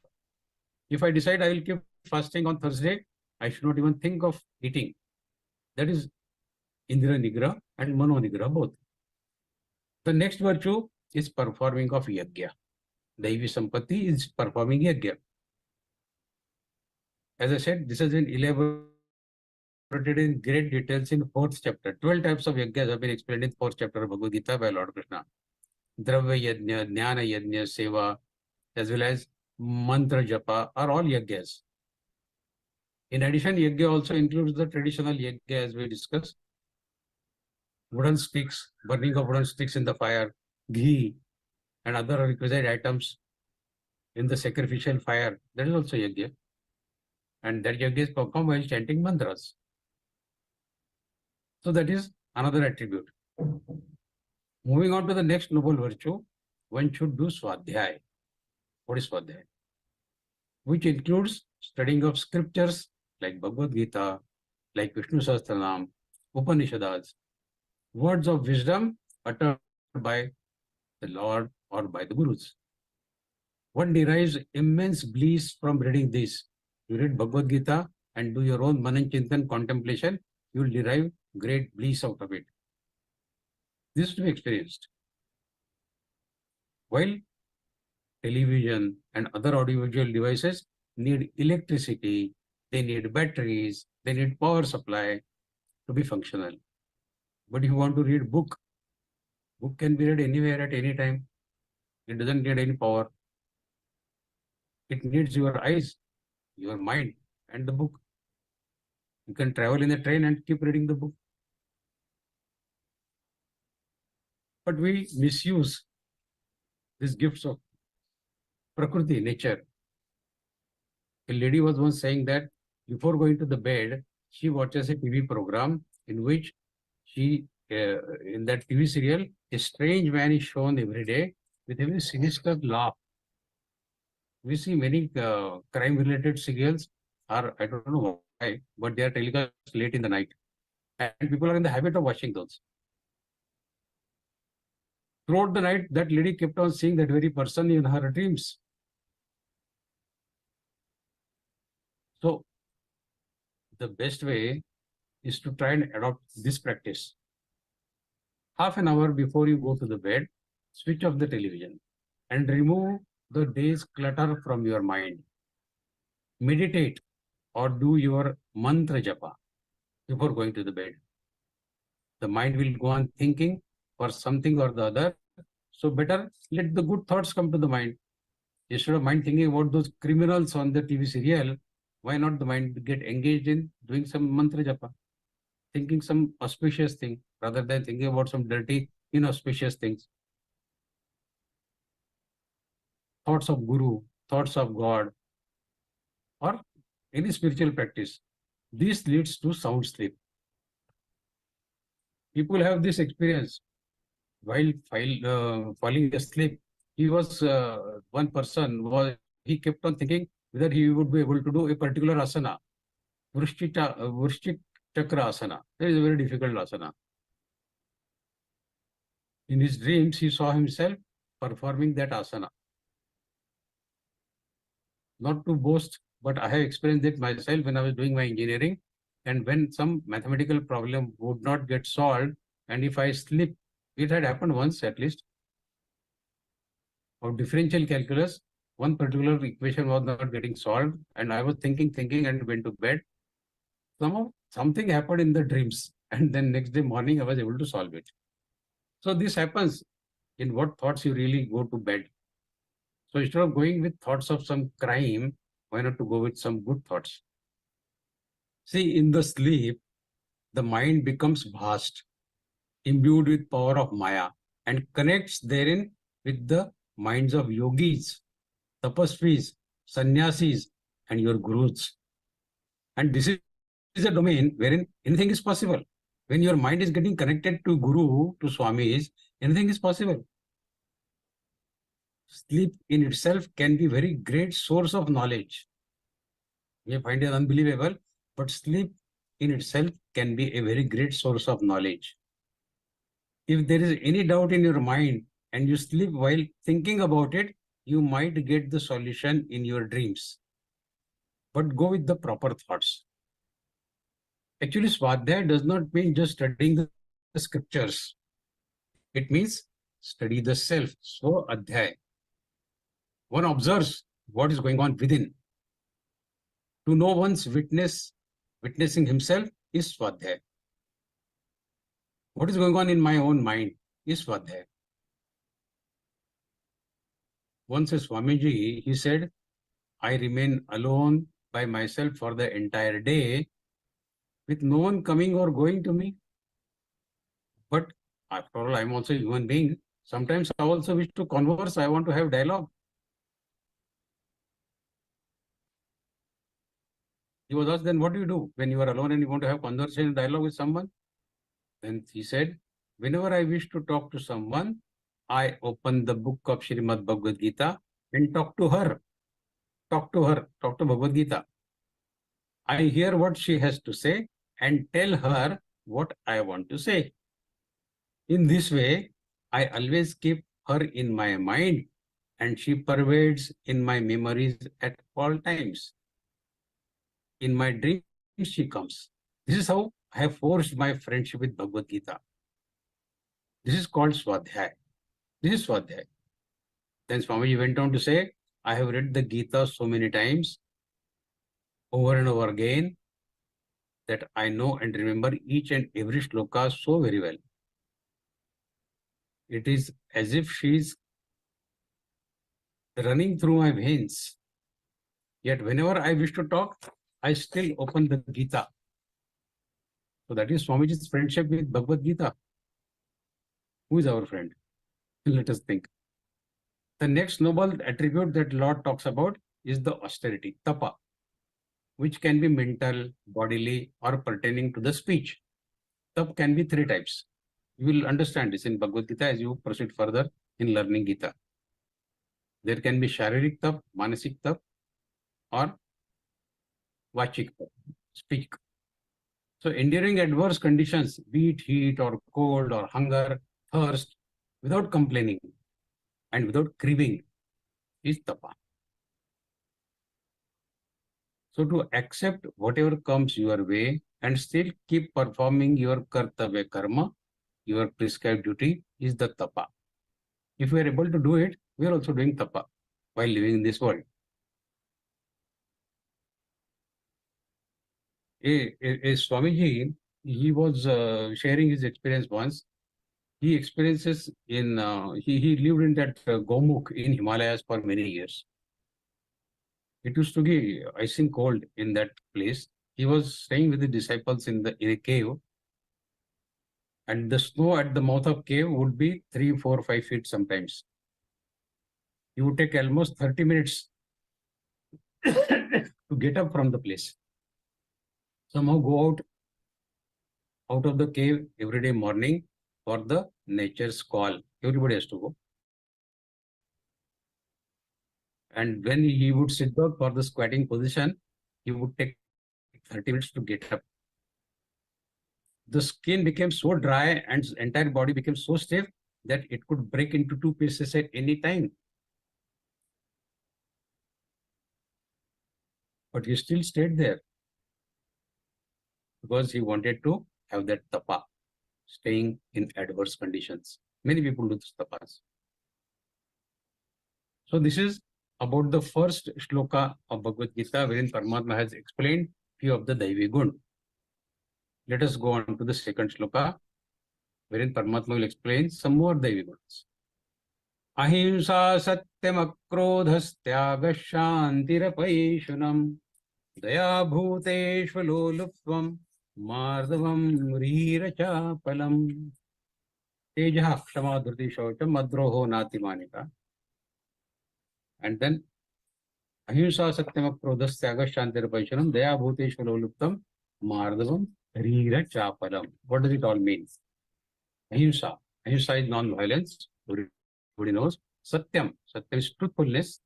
If I decide I will keep fasting on Thursday, I should not even think of eating. That is indriya nigraha and mano nigraha both. The next virtue is performing of yajna. Daivi sampatti is performing yajna. As I said, this has been elaborated in great details in 4th chapter. 12 types of yajnas have been explained in 4th chapter of Bhagavad Gita by Lord Krishna. Dravya yajna, jnana yajna, seva, as well as mantra japa are all yajnas. In addition, yajna also includes the traditional yajna as we discussed. Wooden sticks, burning of wooden sticks in the fire, ghee, and other requisite items in the sacrificial fire. That is also yajna. And that yajna is performed while chanting mantras. So that is another attribute. Moving on to the next noble virtue, one should do swadhyay. What is swadhyay? Which includes studying of scriptures like Bhagavad Gita, like Vishnu Sahasranam, Upanishads, words of wisdom uttered by the Lord or by the Gurus. One derives immense bliss from reading this. You read Bhagavad Gita and do your own Manan Chintan contemplation, you will derive great bliss out of it. This is to be experienced. While television and other audiovisual devices need electricity, they need batteries, they need power supply to be functional. But if you want to read book can be read anywhere at any time. It doesn't need any power. It needs your eyes, your mind, and the book. You can travel in the train and keep reading the book. But we misuse these gifts of Prakriti, nature. A lady was once saying that before going to the bed, she watches a TV program in which she, in that TV serial, a strange man is shown every day with a very sinister laugh. We see many crime-related serials are, I don't know why, but they are telecast late in the night. And people are in the habit of watching those. Throughout the night, that lady kept on seeing that very person in her dreams. So, the best way is to try and adopt this practice. Half an hour before you go to the bed, switch off the television and remove the day's clutter from your mind. Meditate or do your mantra japa before going to the bed. The mind will go on thinking for something or the other. So better let the good thoughts come to the mind. Instead of mind thinking about those criminals on the TV serial, why not the mind get engaged in doing some mantra japa, thinking some auspicious thing rather than thinking about some dirty, inauspicious things. Thoughts of Guru, thoughts of God, or any spiritual practice. This leads to sound sleep. People have this experience while falling asleep. One person he kept on thinking whether he would be able to do a particular asana, Vrishchik Chakra asana. That is a very difficult asana. In his dreams, he saw himself performing that asana. Not to boast, but I have experienced it myself when I was doing my engineering. And when some mathematical problem would not get solved, and if I sleep, it had happened once at least, of differential calculus, one particular equation was not getting solved, and I was thinking and went to bed. Somehow something happened in the dreams, and then next day morning I was able to solve it. So this happens in what thoughts you really go to bed. So instead of going with thoughts of some crime, why not to go with some good thoughts? See, in the sleep, the mind becomes vast, imbued with power of Maya, and connects therein with the minds of yogis, tapasvis, sannyasis, and your gurus. And this is a domain wherein anything is possible. When your mind is getting connected to Guru, to Swamis, anything is possible. Sleep in itself can be a very great source of knowledge. You may find it unbelievable, but sleep in itself can be a very great source of knowledge. If there is any doubt in your mind and you sleep while thinking about it, you might get the solution in your dreams. But go with the proper thoughts. Actually, Swadhyaya does not mean just studying the scriptures. It means study the self. So, Adhyaya. One observes what is going on within. To know one's witnessing himself is Swadhyaya. What is going on in my own mind is Swadhyaya. Once a Swami G, he said, I remain alone by myself for the entire day with no one coming or going to me. But after all, I'm also a human being. Sometimes I also wish to converse. I want to have dialogue. He was asked, then what do you do when you are alone and you want to have conversation and dialogue with someone? Then he said, whenever I wish to talk to someone, I open the book of Śrīmad-Bhagavadgītā and talk to her. Talk to Bhagavad-Gītā. I hear what she has to say and tell her what I want to say. In this way, I always keep her in my mind and she pervades in my memories at all times. In my dreams, she comes. This is how I have forged my friendship with Bhagavad Gita. This is called Swadhyaya. This is Swadhyaya. Then Swamiji went on to say, I have read the Gita so many times, over and over again, that I know and remember each and every shloka so very well. It is as if she is running through my veins. Yet whenever I wish to talk, I still open the Gita. So that is Swamiji's friendship with Bhagavad Gita. Who is our friend? Let us think. The next noble attribute that Lord talks about is the austerity, tapa, which can be mental, bodily, or pertaining to the speech. Tap can be three types. You will understand this in Bhagavad Gita as you proceed further in learning Gita. There can be Sharirik tap, Manasik tap, or Vachik tap, speak. So enduring adverse conditions, be it heat or cold or hunger, thirst, without complaining and without grieving is tapa. So to accept whatever comes your way and still keep performing your kartavya karma, your prescribed duty, is the tapa. If we are able to do it, we are also doing tapa while living in this world. A Swami G, he was sharing his experience once. He experiences in, he lived in that Gomukh in Himalayas for many years. It used to be icing cold in that place. He was staying with the disciples in a cave, and the snow at the mouth of cave would be 3, 4, 5 feet sometimes. It would take almost 30 minutes to get up from the place. Somehow go out of the cave every day morning for the nature's call. Everybody has to go. And when he would sit down for the squatting position, he would take 30 minutes to get up. The skin became so dry and his entire body became so stiff that it could break into 2 pieces at any time. But he still stayed there because he wanted to have that tapa, staying in adverse conditions. Many people do this tapas. So this is about the first shloka of Bhagavad Gita, wherein Paramatma has explained few of the Daivi Gun. Let us go on to the second shloka, wherein Paramatma will explain some more Daivi Guns. Ahimsa satyam akrodhastyaga shantirapayishunam daya bhuteshvalolupvam mardavam rirachapalam tejah kshama dhruti shaucham madroho natimanika. And then ahimsa satyam akrodhastyaga shantirapayishunam daya bhuteshvalolupvam mardavam rirachapalam. What does it all mean? Ahimsa. Ahimsa is non-violence. Everybody knows. Satyam. Satyam is truthfulness.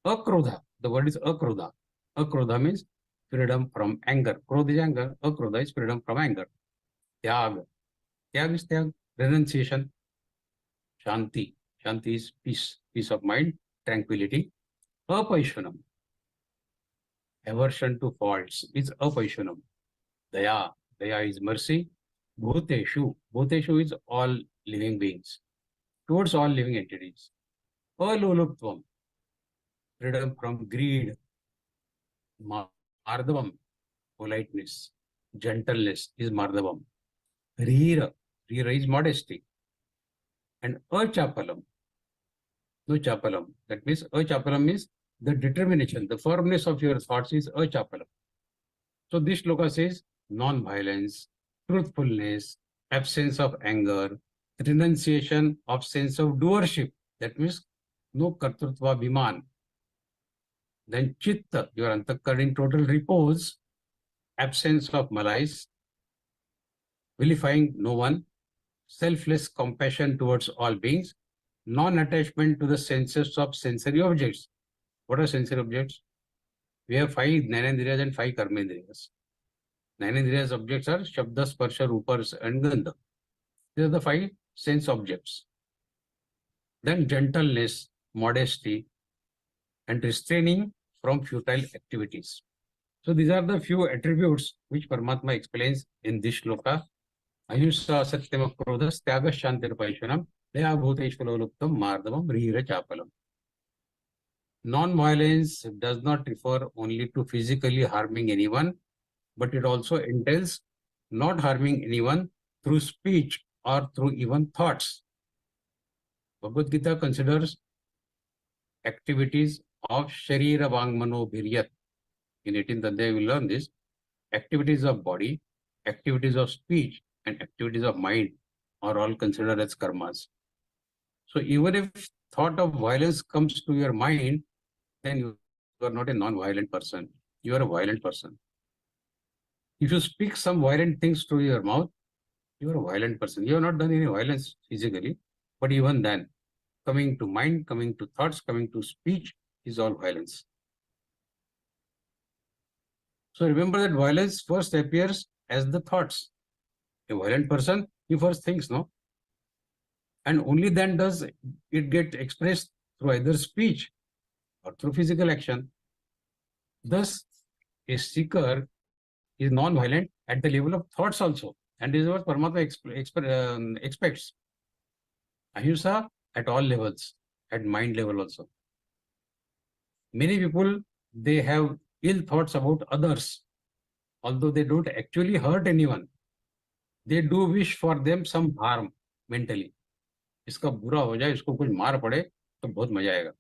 Akrodha. The word is akrodha. Akrodha means freedom from anger. Krodha is anger. Akrodha is freedom from anger. Tyag. Tyag is tyag. Renunciation. Shanti. Shanti is peace. Peace of mind. Tranquility. Apaishvanam. Aversion to faults is apaishvanam. Daya. Daya is mercy. Bhuteshu. Bhuteshu is all living beings. Towards all living entities. Aloluptvam. Freedom from greed. Mardavam. Politeness. Gentleness is mardavam. Rira. Rira is modesty. And achapalam. No chapalam. That means achapalam means the determination, the firmness of your thoughts is achapalam. So this shloka says non-violence, truthfulness, absence of anger, renunciation of sense of doership. That means no kartrutva bhiman. Then chitta, your antakkara in total repose, absence of malice, vilifying no one, selfless compassion towards all beings, non-attachment to the senses of sensory objects. What are sensory objects? We have 5 Jnanendriyas and 5 Karmendriyas. Jnanendriyas objects are Shabda, Sparsha, Rupa, and Gandha. These are the 5 sense objects. Then gentleness, modesty, and restraining from futile activities. So these are the few attributes which Paramatma explains in this shloka. Ahimsa satyam akrodhas tyaga shantirpaishvanam daya bhuteshvaloluptam mardavam rira chapalam. Non-violence does not refer only to physically harming anyone, but it also entails not harming anyone through speech or through even thoughts. Bhagavad Gita considers activities of Sharira Vangmano Bhiryat. In 18th Adhyaya we learn this. Activities of body, activities of speech, and activities of mind are all considered as karmas. So even if thought of violence comes to your mind, then you are not a non-violent person. You are a violent person. If you speak some violent things to your mouth, you are a violent person. You have not done any violence physically, but even then, coming to mind, coming to thoughts, coming to speech is all violence. So remember that violence first appears as the thoughts. A violent person, he first thinks, no? And only then does it get expressed through either speech or through physical action. Thus, a seeker is non-violent at the level of thoughts also. And this is what Paramatma expects. Ahimsa at all levels, at mind level also. Many people, they have ill thoughts about others, although they don't actually hurt anyone. They do wish for them some harm mentally. इसका बुरा हो जाए, इसको कुछ मार पड़े तो बहुत मजा आएगा.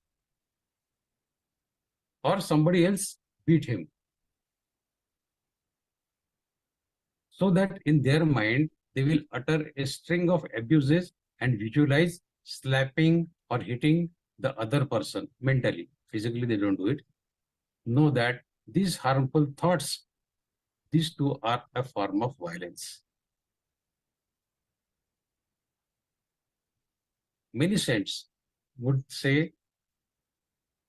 Or somebody else beat him. So that in their mind, they will utter a string of abuses and visualize slapping or hitting the other person mentally. Physically, they don't do it. Know that these harmful thoughts, these two are a form of violence. Many saints would say,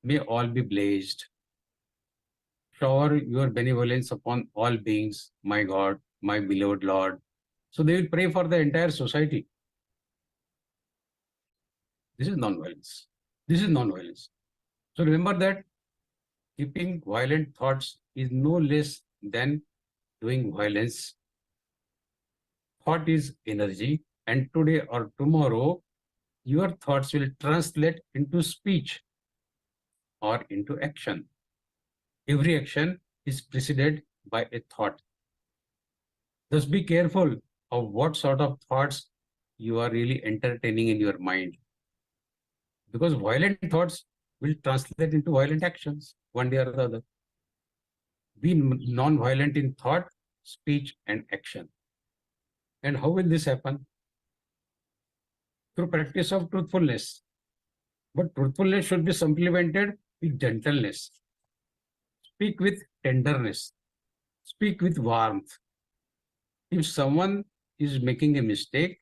may all be blessed. Shower your benevolence upon all beings, my God, my beloved Lord. So they will pray for the entire society. This is non-violence. This is non-violence. So remember that keeping violent thoughts is no less than doing violence. Thought is energy, and today or tomorrow, your thoughts will translate into speech or into action. Every action is preceded by a thought. Thus be careful of what sort of thoughts you are really entertaining in your mind. Because violent thoughts will translate into violent actions, one day or the other. Be non-violent in thought, speech, and action. And how will this happen? Through practice of truthfulness. But truthfulness should be supplemented with gentleness. Speak with tenderness. Speak with warmth. If someone is making a mistake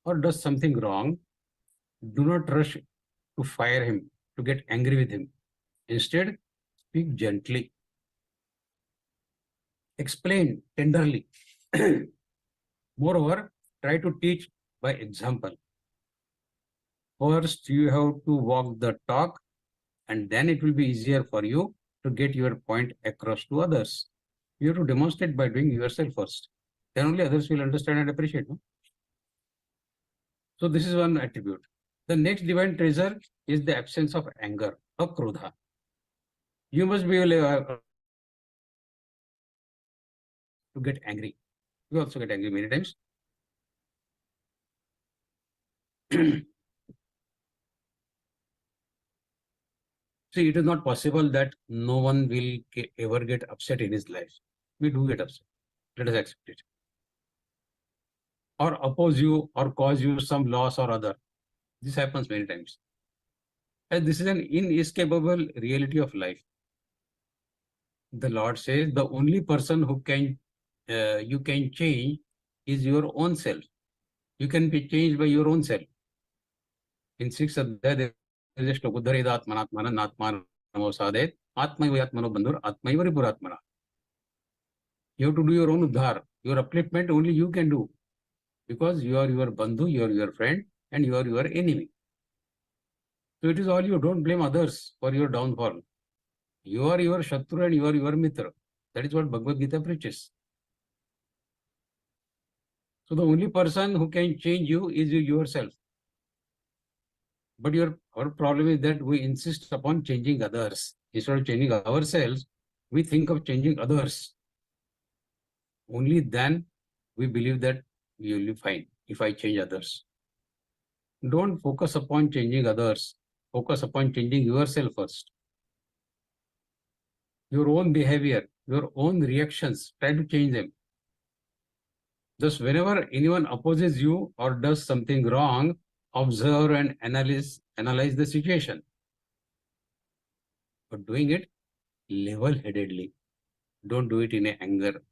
or does something wrong, do not rush to fire him, to get angry with him. Instead, speak gently. Explain tenderly. Moreover, try to teach by example. First, you have to walk the talk, and then it will be easier for you to get your point across to others. You have to demonstrate by doing yourself first. Then only others will understand and appreciate. No? So this is one attribute. The next divine treasure is the absence of anger, akrodha. You must be able to get angry. We also get angry many times. See, it is not possible that no one will ever get upset in his life. We do get upset. Let us accept it. Or oppose you or cause you some loss or other. This happens many times. And this is an inescapable reality of life. The Lord says the only person who you can change is your own self. You can be changed by your own self. In 6th adhyaya, there is a shloka, Uddhareda Atmanatmana Natman Namosadet, Atmaiva Atmano Bandhur, Atmaiva Ripuratmana. You have to do your own uddhar. Your upliftment only you can do. Because you are your bandhu, you are your friend, and you are your enemy. So it is all you. Don't blame others for your downfall. You are your shatru and you are your mitra. That is what Bhagavad-Gītā preaches. So the only person who can change you is you yourself. But our problem is that we insist upon changing others. Instead of changing ourselves, we think of changing others. Only then we believe that we will be fine if I change others. Don't focus upon changing others. Focus upon changing yourself first. Your own behavior, your own reactions, try to change them. Thus, whenever anyone opposes you or does something wrong, observe and analyze the situation. But doing it level-headedly. Don't do it in anger.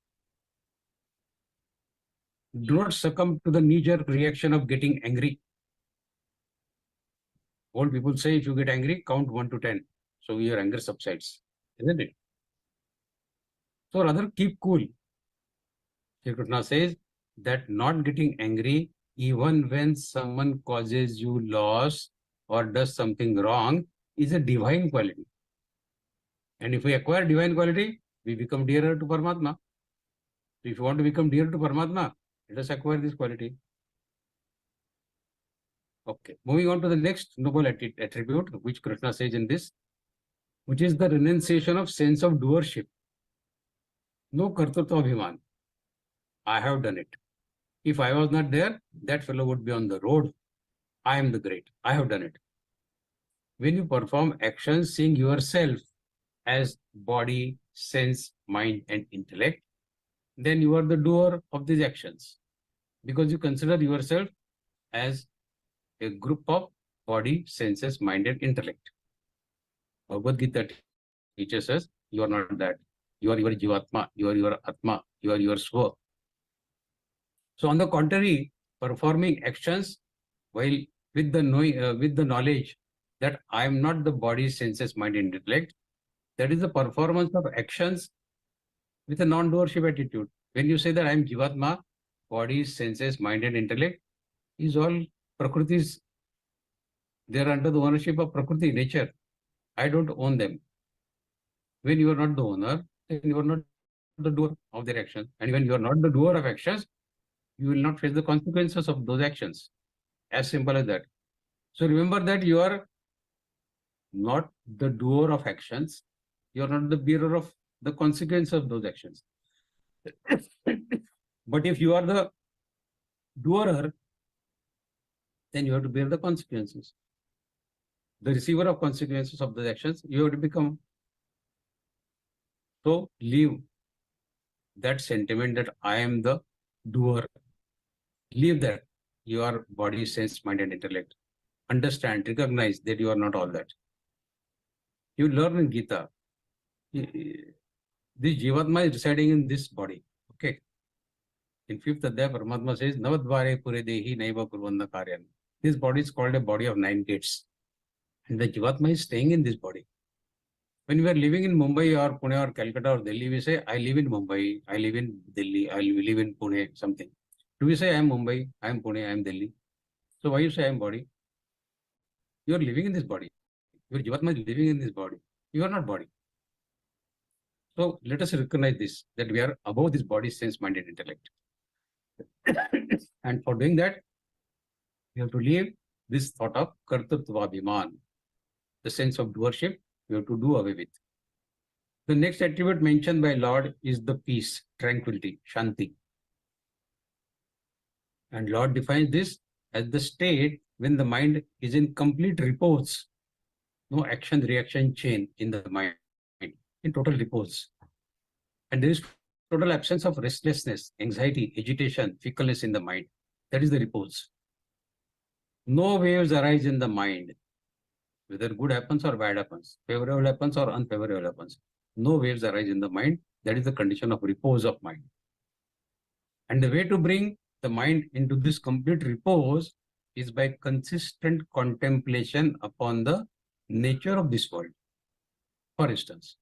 Do not succumb to the knee-jerk reaction of getting angry. Old people say if you get angry, count 1 to 10. So your anger subsides, isn't it? So rather keep cool. Shri Krishna says that not getting angry even when someone causes you loss or does something wrong, is a divine quality. And if we acquire divine quality, we become dearer to Paramatma. If you want to become dearer to Paramatma, let us acquire this quality. Okay, moving on to the next noble attribute, which Krishna says in this, which is the renunciation of sense of doership. No kartatva abhiman. I have done it. If I was not there, that fellow would be on the road. I am the great. I have done it. When you perform actions seeing yourself as body, sense, mind, and intellect, then you are the doer of these actions, because you consider yourself as a group of body, senses, mind, and intellect. Bhagavad-Gītā teaches us, you are not that. You are your Jivatma, you are your Atma, you are your Swa. So on the contrary, performing actions while with the knowledge that I am not the body, senses, mind, and intellect, that is the performance of actions with a non-doership attitude. When you say that I am Jivatma, body, senses, mind, and intellect, is all Prakritis. They are under the ownership of Prakriti, nature. I don't own them. When you are not the owner, then you are not the doer of their actions. And when you are not the doer of actions, you will not face the consequences of those actions. As simple as that. So remember that you are not the doer of actions. You are not the bearer of the consequence of those actions. But if you are the doer, then you have to bear the consequences. The receiver of consequences of those actions, you have to become. So leave that sentiment that I am the doer. Leave that. You are body, sense, mind, and intellect. Understand, recognize that you are not all that. You learn in Geeta. This Jivatma is residing in this body. Okay. In 5th Adhyaya, Paramatma says, Navadvare pure dehi naiva kurvanna karyan. This body is called a body of 9 gates. And the Jivatma is staying in this body. When we are living in Mumbai or Pune or Calcutta or Delhi, we say, I live in Mumbai, I live in Delhi, I live in Pune, something. Do we say, I am Mumbai, I am Pune, I am Delhi? So why you say I am body? You are living in this body. Your Jivatma is living in this body. You are not body. So let us recognize this, that we are above this body, sense, mind, and intellect. And for doing that, we have to leave this thought of kartatva abhiman, the sense of doership, we have to do away with. The next attribute mentioned by Lord is the peace, tranquility, shanti. And Lord defines this as the state when the mind is in complete repose, no action-reaction chain in the mind, in total repose. And there is total absence of restlessness, anxiety, agitation, fickleness in the mind. That is the repose. No waves arise in the mind, whether good happens or bad happens, favorable happens or unfavorable happens. No waves arise in the mind. That is the condition of repose of mind. And the way to bring the mind into this complete repose is by consistent contemplation upon the nature of this world. For instance,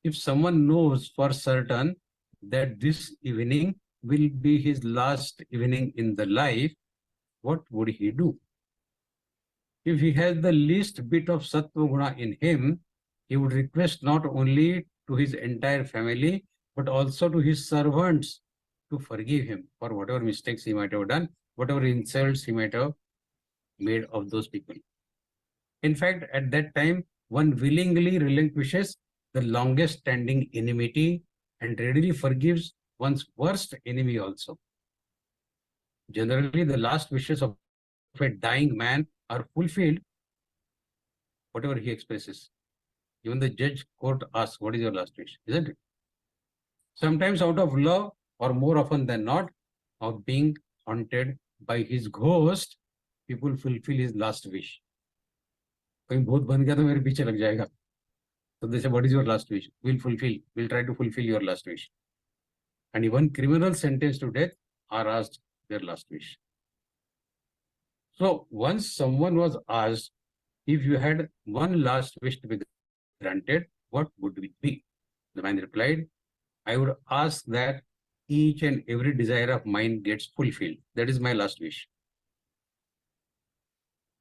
if someone knows for certain that this evening will be his last evening in the life, what would he do? If he has the least bit of sattva guna in him, he would request not only to his entire family, but also to his servants to forgive him for whatever mistakes he might have done, whatever insults he might have made of those people. In fact, at that time, one willingly relinquishes the longest standing enmity and readily forgives one's worst enemy also. Generally, the last wishes of a dying man are fulfilled, whatever he expresses. Even the judge court asks, what is your last wish? Isn't it? Sometimes out of love, or more often than not, of being haunted by his ghost, people fulfill his last wish. कहीं भूत बन गया तो मेरे पीछे लग जाएगा. So they say, what is your last wish? We'll try to fulfill your last wish. And even criminals sentenced to death are asked their last wish. So once someone was asked, if you had one last wish to be granted, what would it be? The man replied, I would ask that each and every desire of mine gets fulfilled. That is my last wish.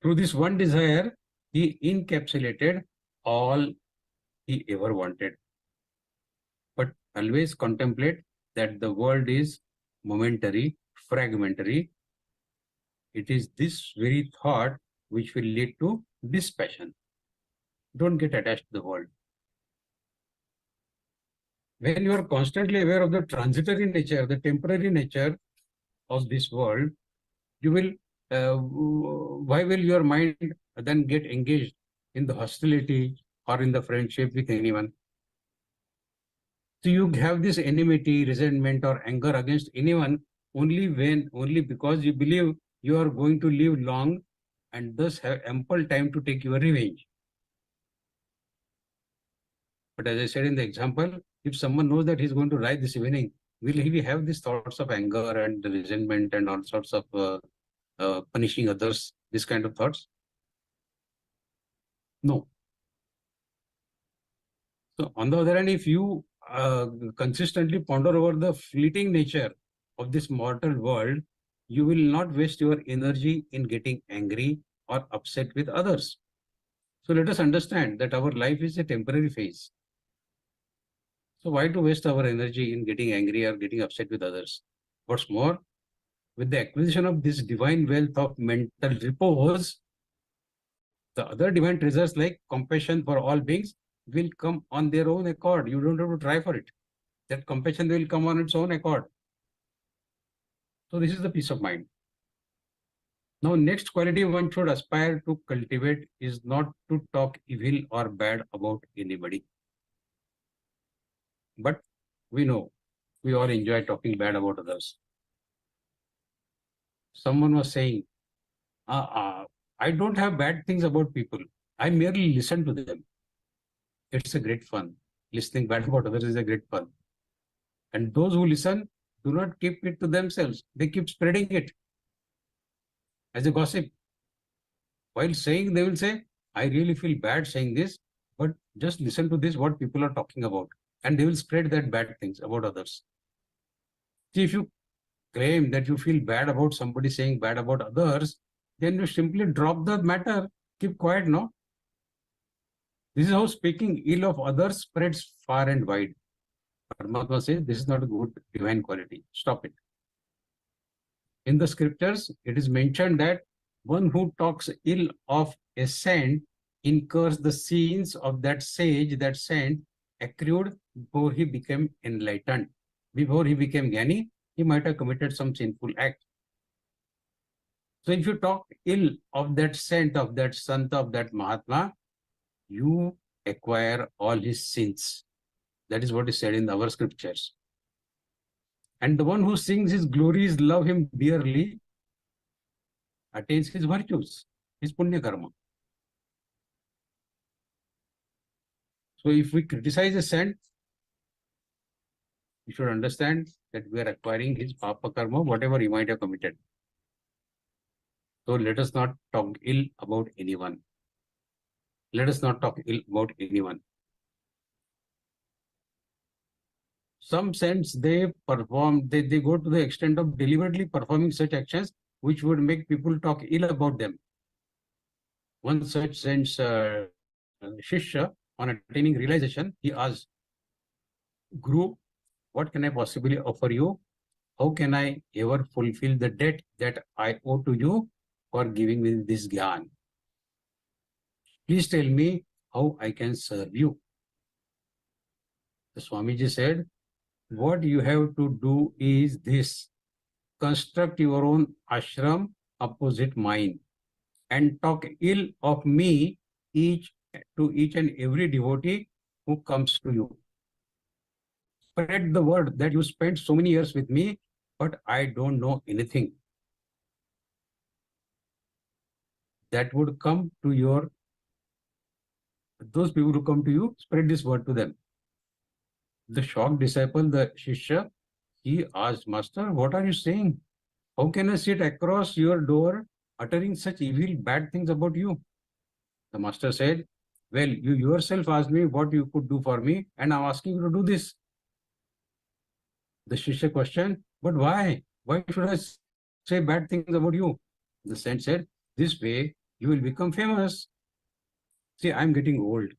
Through this one desire, he encapsulated all he ever wanted. But always contemplate that the world is momentary, fragmentary. It is this very thought which will lead to dispassion. Don't get attached to the world. When you are constantly aware of the transitory nature, the temporary nature of this world, you will, why will your mind then get engaged in the hostility or in the friendship with anyone? So you have this enmity, resentment, or anger against anyone only because you believe you are going to live long and thus have ample time to take your revenge. But as I said in the example, if someone knows that he's going to die this evening, will he have these thoughts of anger and resentment and all sorts of punishing others, this kind of thoughts? No. So on the other hand, if you consistently ponder over the fleeting nature of this mortal world, you will not waste your energy in getting angry or upset with others. So let us understand that our life is a temporary phase. So why to waste our energy in getting angry or getting upset with others? What's more, with the acquisition of this divine wealth of mental repose, the other divine treasures like compassion for all beings will come on their own accord. You don't have to try for it. That compassion will come on its own accord. So this is the peace of mind. Now, next quality one should aspire to cultivate is not to talk evil or bad about anybody. But we know, we all enjoy talking bad about others. Someone was saying, I don't have bad things about people. I merely listen to them. It's a great fun. Listening bad about others is a great fun. And those who listen do not keep it to themselves. They keep spreading it as a gossip. While saying, they will say, I really feel bad saying this, but just listen to this, what people are talking about. And they will spread that bad things about others. See, if you claim that you feel bad about somebody saying bad about others, then you simply drop the matter, keep quiet, no? This is how speaking ill of others spreads far and wide. Paramatma says this is not a good divine quality. Stop it. In the scriptures, it is mentioned that one who talks ill of a saint incurs the sins of that sage, that saint, accrued before he became enlightened. Before he became Jnani, he might have committed some sinful act. So if you talk ill of that saint, of that sant, of that Mahatma, you acquire all his sins. That is what is said in our scriptures. And the one who sings his glories, love him dearly, attains his virtues, his punya karma. So if we criticize a saint, we should understand that we are acquiring his papa karma, whatever he might have committed. So let us not talk ill about anyone. Let us not talk ill about anyone. Some saints, they go to the extent of deliberately performing such actions which would make people talk ill about them. One such saint's Shishya, on attaining realization, he asked, Guru, what can I possibly offer you? How can I ever fulfill the debt that I owe to you for giving me this Gyan? Please tell me how I can serve you. The Swami G said, what you have to do is this: construct your own ashram opposite mine and talk ill of me to each and every devotee who comes to you. Spread the word that you spent so many years with me, but I don't know anything. That would come to those people who come to you, spread this word to them. The shocked disciple, the Shishya, he asked, Master, what are you saying? How can I sit across your door uttering such evil, bad things about you? The Master said, well, you yourself asked me what you could do for me, and I'm asking you to do this. The Shishya questioned, but why? Why should I say bad things about you? The saint said, this way you will become famous. See, I'm getting old.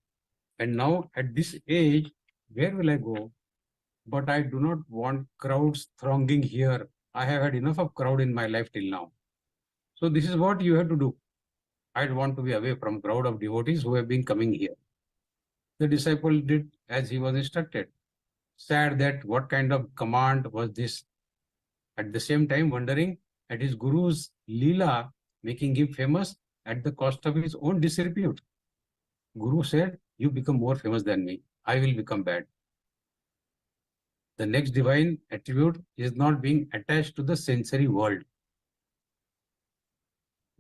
And now at this age, where will I go? But I do not want crowds thronging here. I have had enough of crowd in my life till now. So this is what you have to do. I want to be away from crowd of devotees who have been coming here. The disciple did as he was instructed. Sad that what kind of command was this? At the same time wondering at his guru's leela making him famous at the cost of his own disrepute. Guru said, you become more famous than me. I will become bad. The next divine attribute is not being attached to the sensory world.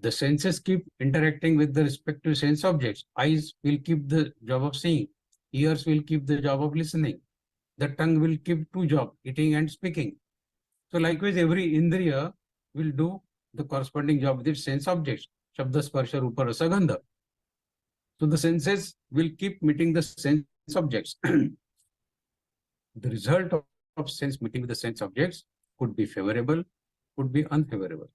The senses keep interacting with the respective sense objects. Eyes will keep the job of seeing. Ears will keep the job of listening. The tongue will keep two jobs, eating and speaking. So likewise, every indriya will do the corresponding job with its sense objects. Shabda, sparsha, rupa, rasa, gandha. So the senses will keep meeting the sense objects. The result of sense meeting with the sense objects could be favorable, could be unfavorable.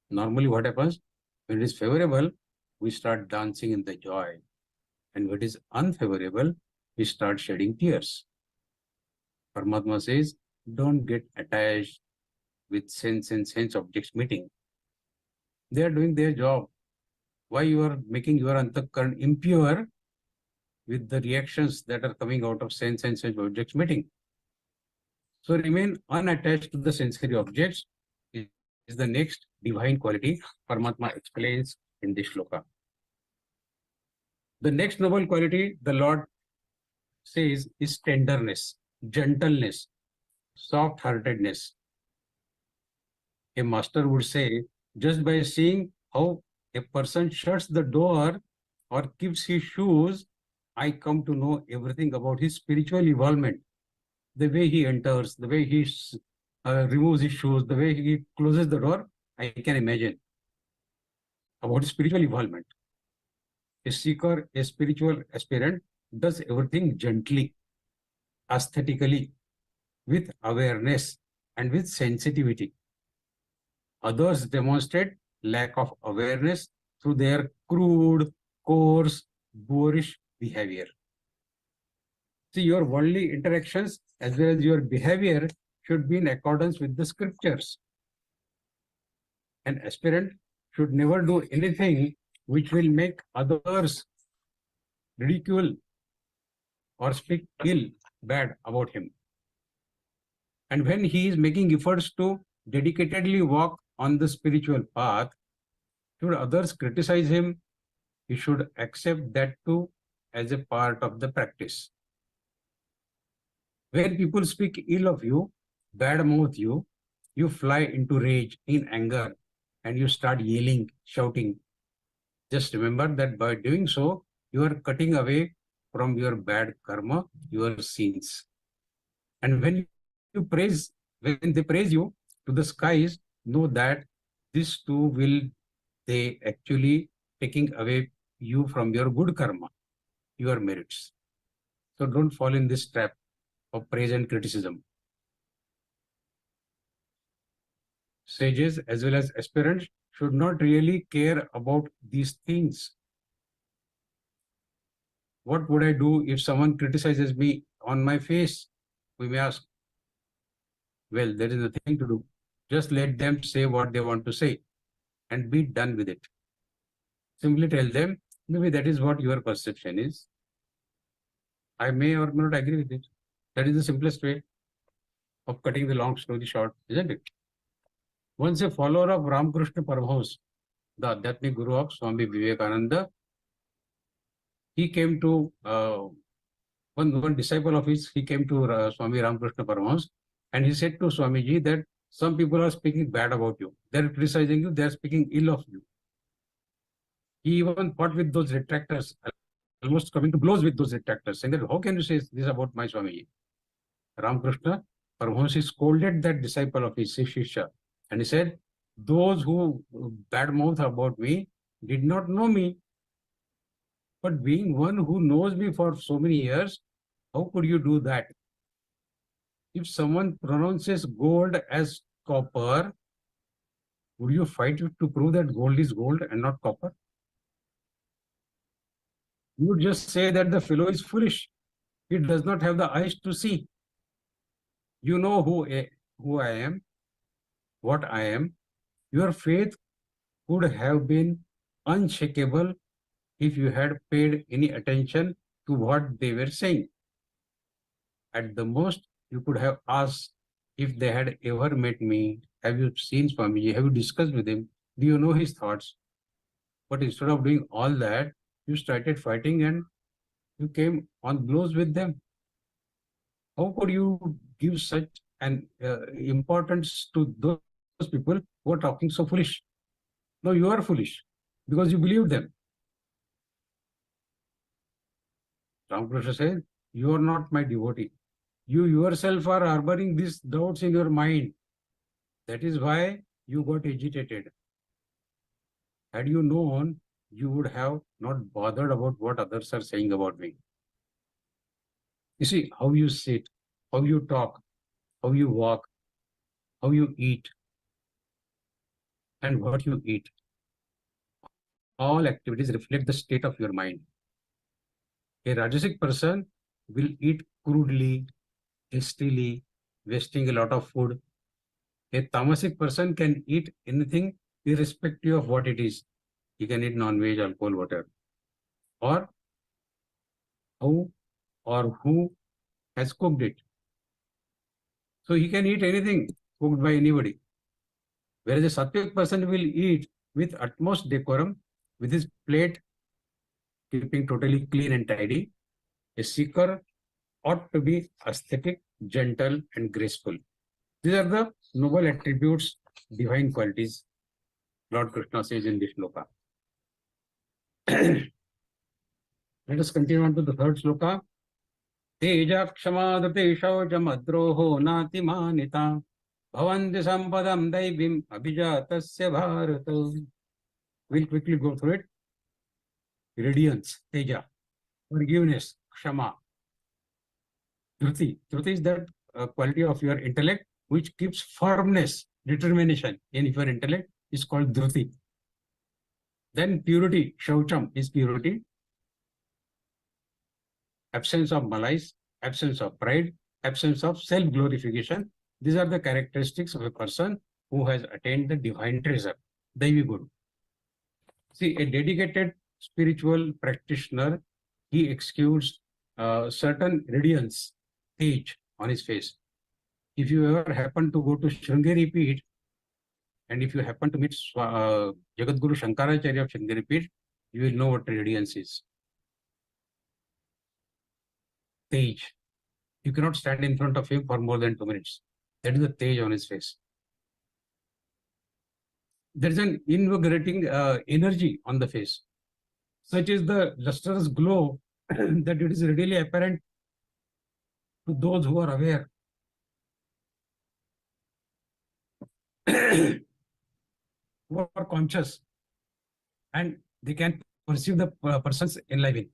Normally what happens, when it is favorable, we start dancing in the joy. And when it is unfavorable, we start shedding tears. Paramatma says, don't get attached with sense and sense objects meeting. They are doing their job. Why you are making your antakaran impure with the reactions that are coming out of sense and sense objects meeting? So remain unattached to the sensory objects is the next divine quality Paramatma explains in this shloka. The next noble quality the Lord says is tenderness, gentleness, soft-heartedness. A master would say, just by seeing how a person shuts the door or keeps his shoes, I come to know everything about his spiritual involvement. The way he enters, the way he removes his shoes, the way he closes the door, I can imagine about his spiritual involvement. A seeker, a spiritual aspirant does everything gently, aesthetically, with awareness and with sensitivity. Others demonstrate lack of awareness through their crude, coarse, boorish behavior. See, your worldly interactions as well as your behavior should be in accordance with the scriptures. An aspirant should never do anything which will make others ridicule or speak ill, bad about him. And when he is making efforts to dedicatedly walk on the spiritual path, should others criticize him, he should accept that too as a part of the practice. When people speak ill of you, badmouth you, you fly into rage, in anger, and you start yelling, shouting. Just remember that by doing so, you are cutting away from your bad karma, your sins. And when they praise you to the skies, know that this too will they actually taking away you from your good karma, your merits. So don't fall in this trap of praise and criticism. Sages as well as aspirants should not really care about these things. What would I do if someone criticizes me on my face? We may ask. Well, there is nothing to do. Just let them say what they want to say and be done with it. Simply tell them, maybe that is what your perception is. I may or may not agree with it. That is the simplest way of cutting the long story short, isn't it? Once a follower of Ramakrishna Paramahansa, the Adhyatmic Guru of Swami Vivekananda, he came to, one disciple of his, he came to Swami Ramakrishna Paramahansa and he said to Swami G that some people are speaking bad about you. They are criticizing you, they are speaking ill of you. He even fought with those retractors, almost coming to blows with those retractors, saying that, how can you say this about my Swami G? Ramakrishna Paramahansa scolded that disciple of his, Shishya, and he said, those who badmouth about me did not know me. But being one who knows me for so many years, how could you do that? If someone pronounces gold as copper, would you fight it to prove that gold is gold and not copper? You would just say that the fellow is foolish. He does not have the eyes to see. You know who I am, what I am. Your faith would have been unshakable if you had paid any attention to what they were saying. At the most, you could have asked if they had ever met me. Have you seen Swami G? Have you discussed with him? Do you know his thoughts? But instead of doing all that, you started fighting and you came on blows with them. How could you give such an importance to those people who are talking so foolish? No, you are foolish because you believe them. Ramakrishna says, you are not my devotee. You yourself are harboring these doubts in your mind. That is why you got agitated. Had you known, you would have not bothered about what others are saying about me. You see, how you sit, how you talk, how you walk, how you eat, and what you eat. All activities reflect the state of your mind. A Rajasic person will eat crudely, hastily, wasting a lot of food. A Tamasic person can eat anything irrespective of what it is. He can eat non-veg, alcohol, whatever. Or how or who has cooked it. So he can eat anything cooked by anybody. Whereas a Sattvic person will eat with utmost decorum, with his plate keeping totally clean and tidy. A seeker ought to be aesthetic, gentle, and graceful. These are the noble attributes, divine qualities, Lord Krishna says in this shloka. Let us continue on to the third shloka. Teja kshamadate shaujam adroho nati manita bhavanti sampadam daivim abhijatasya bharata. We'll quickly go through it. Radiance, teja, forgiveness, kshama. Dhruti. Dhruti is that quality of your intellect which keeps firmness, determination in your intellect is called dhruti. Then purity, shaucham is purity. Absence of malice, absence of pride, absence of self-glorification. These are the characteristics of a person who has attained the divine treasure, Daivi Guru. See, a dedicated spiritual practitioner, he exudes certain radiance, tej on his face. If you ever happen to go to Sringeri Peeth, and if you happen to meet Jagadguru Shankaracharya of Sringeri Peeth, you will know what radiance is. Tej. You cannot stand in front of him for more than 2 minutes. That is the tej on his face. There is an invigorating energy on the face. Such is the lustrous glow that it is readily apparent to those who are aware. Who are conscious, and they can perceive the person's enlivening.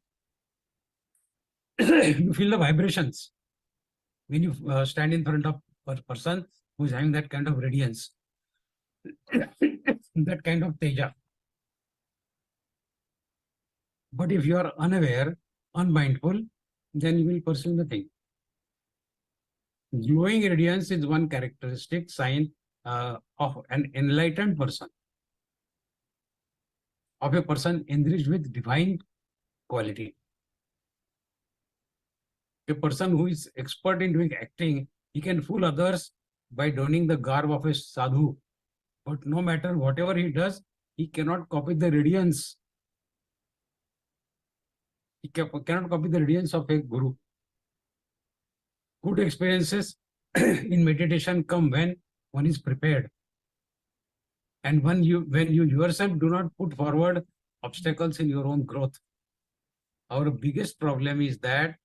You feel the vibrations when you stand in front of a person who is having that kind of radiance, that kind of teja. But if you are unaware, unmindful, then you will perceive nothing. Glowing radiance is one characteristic sign of an enlightened person, of a person enriched with divine quality. A person who is expert in doing acting, he can fool others by donning the garb of a sadhu. But no matter whatever he does, he cannot copy the radiance. He cannot copy the radiance of a guru. Good experiences in meditation come when one is prepared. And when you yourself do not put forward obstacles in your own growth. Our biggest problem is that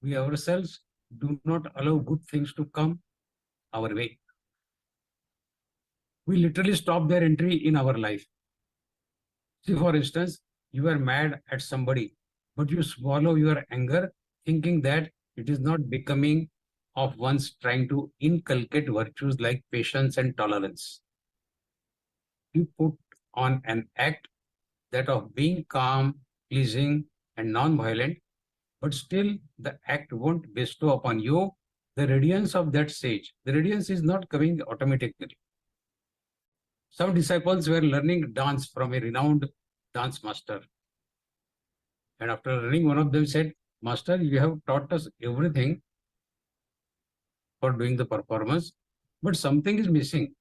we ourselves do not allow good things to come our way. We literally stop their entry in our life. See, for instance, you are mad at somebody, but you swallow your anger thinking that it is not becoming of one's trying to inculcate virtues like patience and tolerance. You put on an act that of being calm, pleasing, and non-violent, but still the act won't bestow upon you the radiance of that sage. The radiance is not coming automatically. Some disciples were learning dance from a renowned dance master. And after learning, one of them said, "Master, you have taught us everything for doing the performance, but something is missing.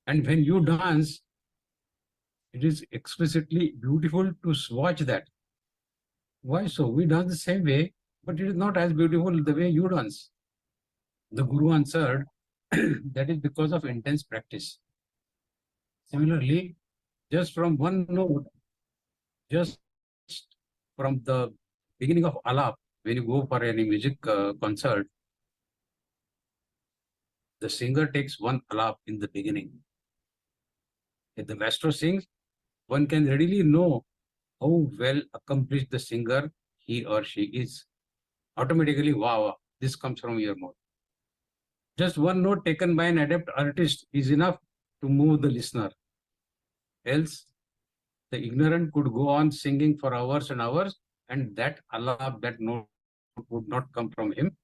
And when you dance, it is exquisitely beautiful to watch that. Why so? We dance the same way, but it is not as beautiful the way you dance." The Guru answered, "That is because of intense practice." Similarly, just from one note, just from the beginning of alap, when you go for any music concert, the singer takes one alap in the beginning. If the maestro sings, one can readily know how well accomplished the singer he or she is. Automatically, wow, this comes from your mouth. Just one note taken by an adept artist is enough to move the listener. Else, the ignorant could go on singing for hours and hours, and that alap, that note would not come from him.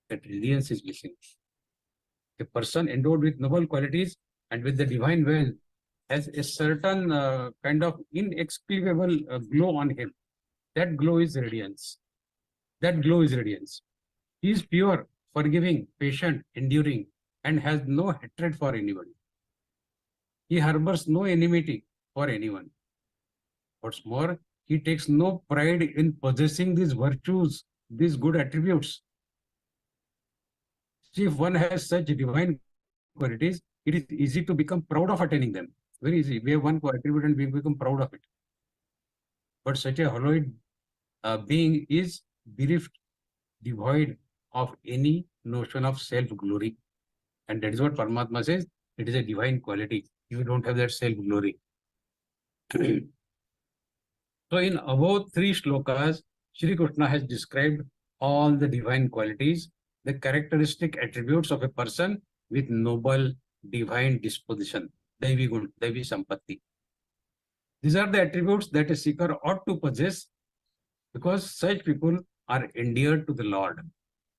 That radiance is missing. A person endowed with noble qualities and with the divine will has a certain kind of inexplicable glow on him. That glow is radiance. That glow is radiance. He is pure, forgiving, patient, enduring, and has no hatred for anybody. He harbors no enmity for anyone. What's more, he takes no pride in possessing these virtues, these good attributes. See, if one has such divine qualities, it is easy to become proud of attaining them. Very easy. We have one attribute and we become proud of it. But such a hallowed being is bereft, devoid of any notion of self-glory. And that is what Paramatma says. It is a divine quality. You don't have that self-glory. So in above 3 shlokas, Shri Krishna has described all the divine qualities, the characteristic attributes of a person with noble divine disposition, Daivi Gun, Daivi Sampatti. These are the attributes that a seeker ought to possess because such people are endeared to the Lord.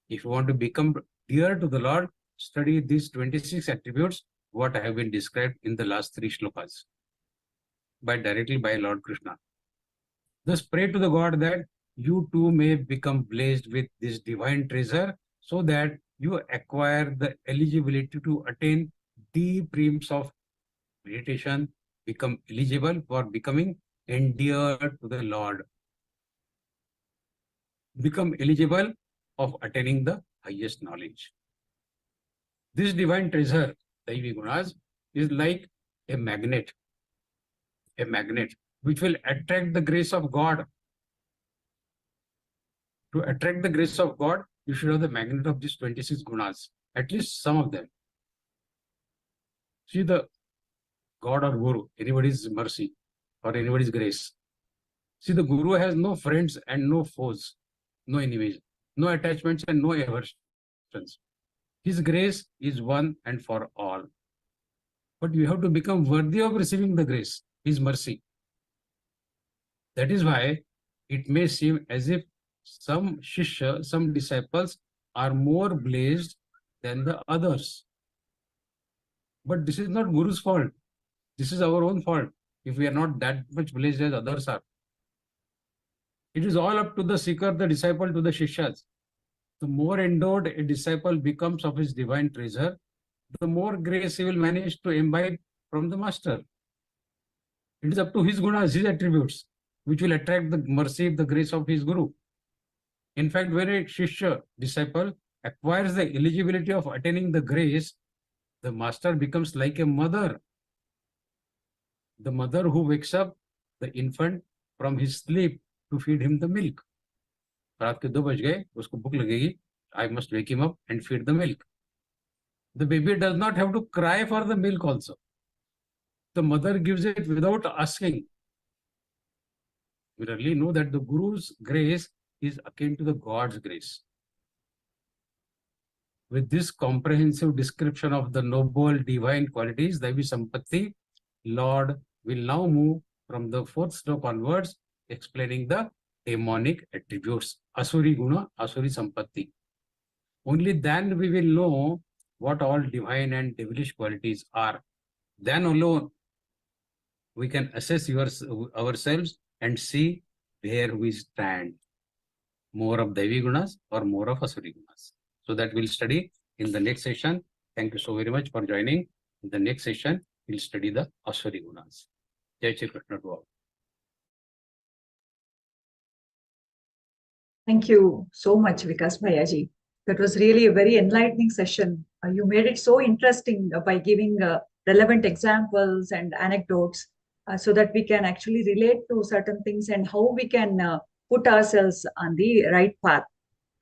If you want to become dear to the Lord, study these 26 attributes, what have been described in the last 3 shlokas, directly by Lord Krishna. Thus pray to the God that you too may become blessed with this divine treasure so that you acquire the eligibility to attain deep realms of meditation, become eligible for becoming endeared to the Lord. Become eligible of attaining the highest knowledge. This divine treasure, Daivi Gunas, is like a magnet which will attract the grace of God. To attract the grace of God, you should have the magnet of these 26 gunas, at least some of them. See, the God or Guru, anybody's mercy or anybody's grace. See, the Guru has no friends and no foes, no enemies, no attachments and no aversions. His grace is one and for all. But you have to become worthy of receiving the grace, His mercy. That is why it may seem as if some Shishya, some disciples are more blessed than the others. But this is not Guru's fault. This is our own fault if we are not that much blessed as others are. It is all up to the seeker, the disciple, to the Shishyas. The more endowed a disciple becomes of his divine treasure, the more grace he will manage to imbibe from the master. It is up to his gunas, his attributes, which will attract the mercy, the grace of his Guru. In fact, when a Shishya, disciple, acquires the eligibility of attaining the grace, the master becomes like a mother. The mother who wakes up the infant from his sleep to feed him the milk. रात के 2 बज गए, उसको भूख लगेगी. I must wake him up and feed the milk. The baby does not have to cry for the milk also. The mother gives it without asking. We really know that the Guru's grace is akin to the God's grace. with this comprehensive description of the noble divine qualities, Daivi Sampatti, Lord will now move from the fourth slope onwards, explaining the demonic attributes, Asuri Guna, Asuri Sampatti. Only then we will know what all divine and devilish qualities are. Then alone we can assess ourselves and see where we stand. More of Daivi Gunas or more of Asuri Gunas. So that we'll study in the next session. Thank you so very much for joining. In the next session, we'll study the Asuri Gunas. Jai Shri Krishna to all. Thank you so much, Vikas Bhayaji. That was really a very enlightening session. You made it so interesting by giving relevant examples and anecdotes so that we can actually relate to certain things and how we can put ourselves on the right path.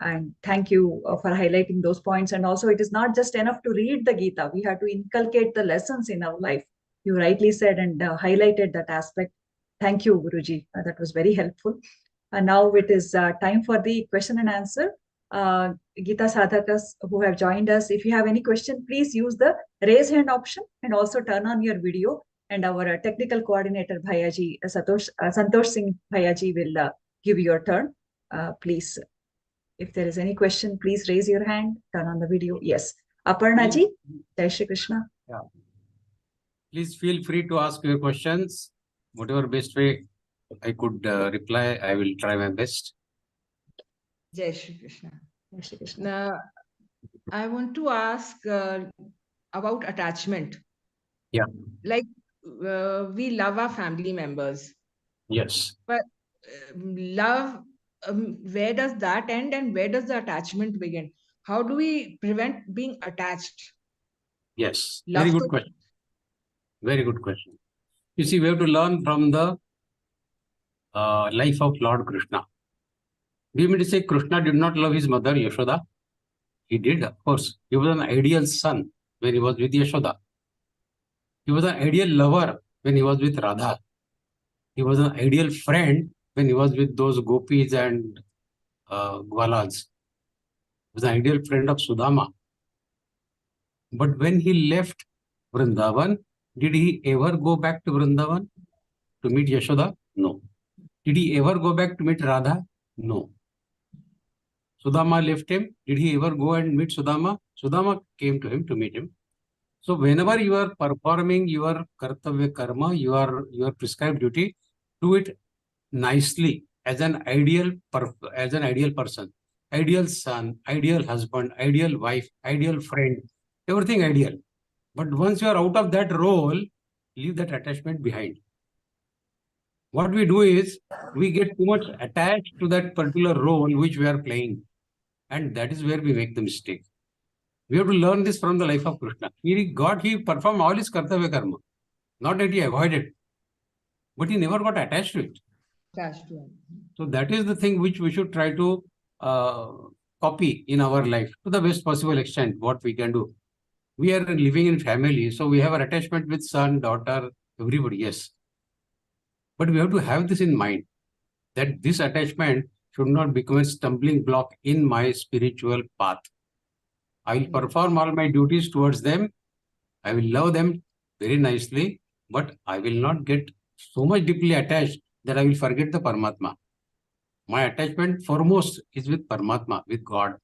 And thank you for highlighting those points. And also, it is not just enough to read the Gita. We have to inculcate the lessons in our life. You rightly said and highlighted that aspect. Thank you, Guruji. That was very helpful. And now it is time for the question and answer. Gita Sadhakas who have joined us, if you have any question, please use the raise hand option and also turn on your video. And our technical coordinator, Bhayaji, Santosh Singh Bhayaji will give your turn. Please, if there is any question, please raise your hand, turn on the video. Yes. Aparna ji, Jai Shri Krishna. Yeah. Please feel free to ask your questions. Whatever best way I could reply, I will try my best. Jai Shri Krishna. Jai Shri Krishna. Now, I want to ask about attachment. Yeah. Like we love our family members, Yes. but love, where does that end and where does the attachment begin? How do we prevent being attached? Yes. Love Very good to- question. Very good question. You see, we have to learn from the life of Lord Krishna. Do you mean to say Krishna did not love his mother, Yashoda? He did, of course. He was an ideal son when he was with Yashoda. He was an ideal lover when he was with Radha. He was an ideal friend when he was with those gopis and gwalas. He was an ideal friend of Sudama. But when he left Vrindavan, did he ever go back to Vrindavan to meet Yashoda? No. Did he ever go back to meet Radha? No. Sudama left him. Did he ever go and meet Sudama? Sudama came to him to meet him. So whenever you are performing your kartavya karma, your prescribed duty, do it nicely as an ideal person, ideal son, ideal husband, ideal wife, ideal friend, everything ideal. But once you are out of that role, leave that attachment behind. What we do is we get too much attached to that particular role which we are playing. And that is where we make the mistake. We have to learn this from the life of Krishna. He performed all his kartavya karma. Not that he avoided, but he never got attached to it. Attached to him. So that is the thing which we should try to copy in our life to the best possible extent, what we can do. We are living in family, so we have an attachment with son, daughter, everybody, yes. But we have to have this in mind, that this attachment should not become a stumbling block in my spiritual path. I will perform all my duties towards them. I will love them very nicely, but I will not get so much deeply attached that I will forget the Paramatma. My attachment foremost is with Paramatma, with God.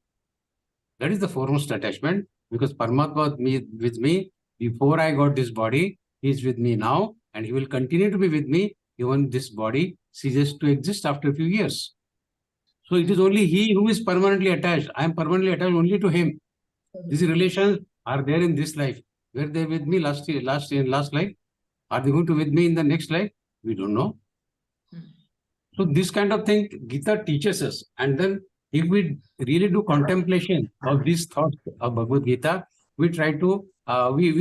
That is the foremost attachment, because Paramatma with me before I got this body. He is with me now, and he will continue to be with me even this body ceases to exist after a few years. So it is only he who is permanently attached. I am permanently attached only to him. These relations are there in this life. Were they with me last life? Are they going to with me in the next life? We don't know. So this kind of thing Gita teaches us. And then if we really do contemplation of these thoughts of Bhagavad Gita, we try to, we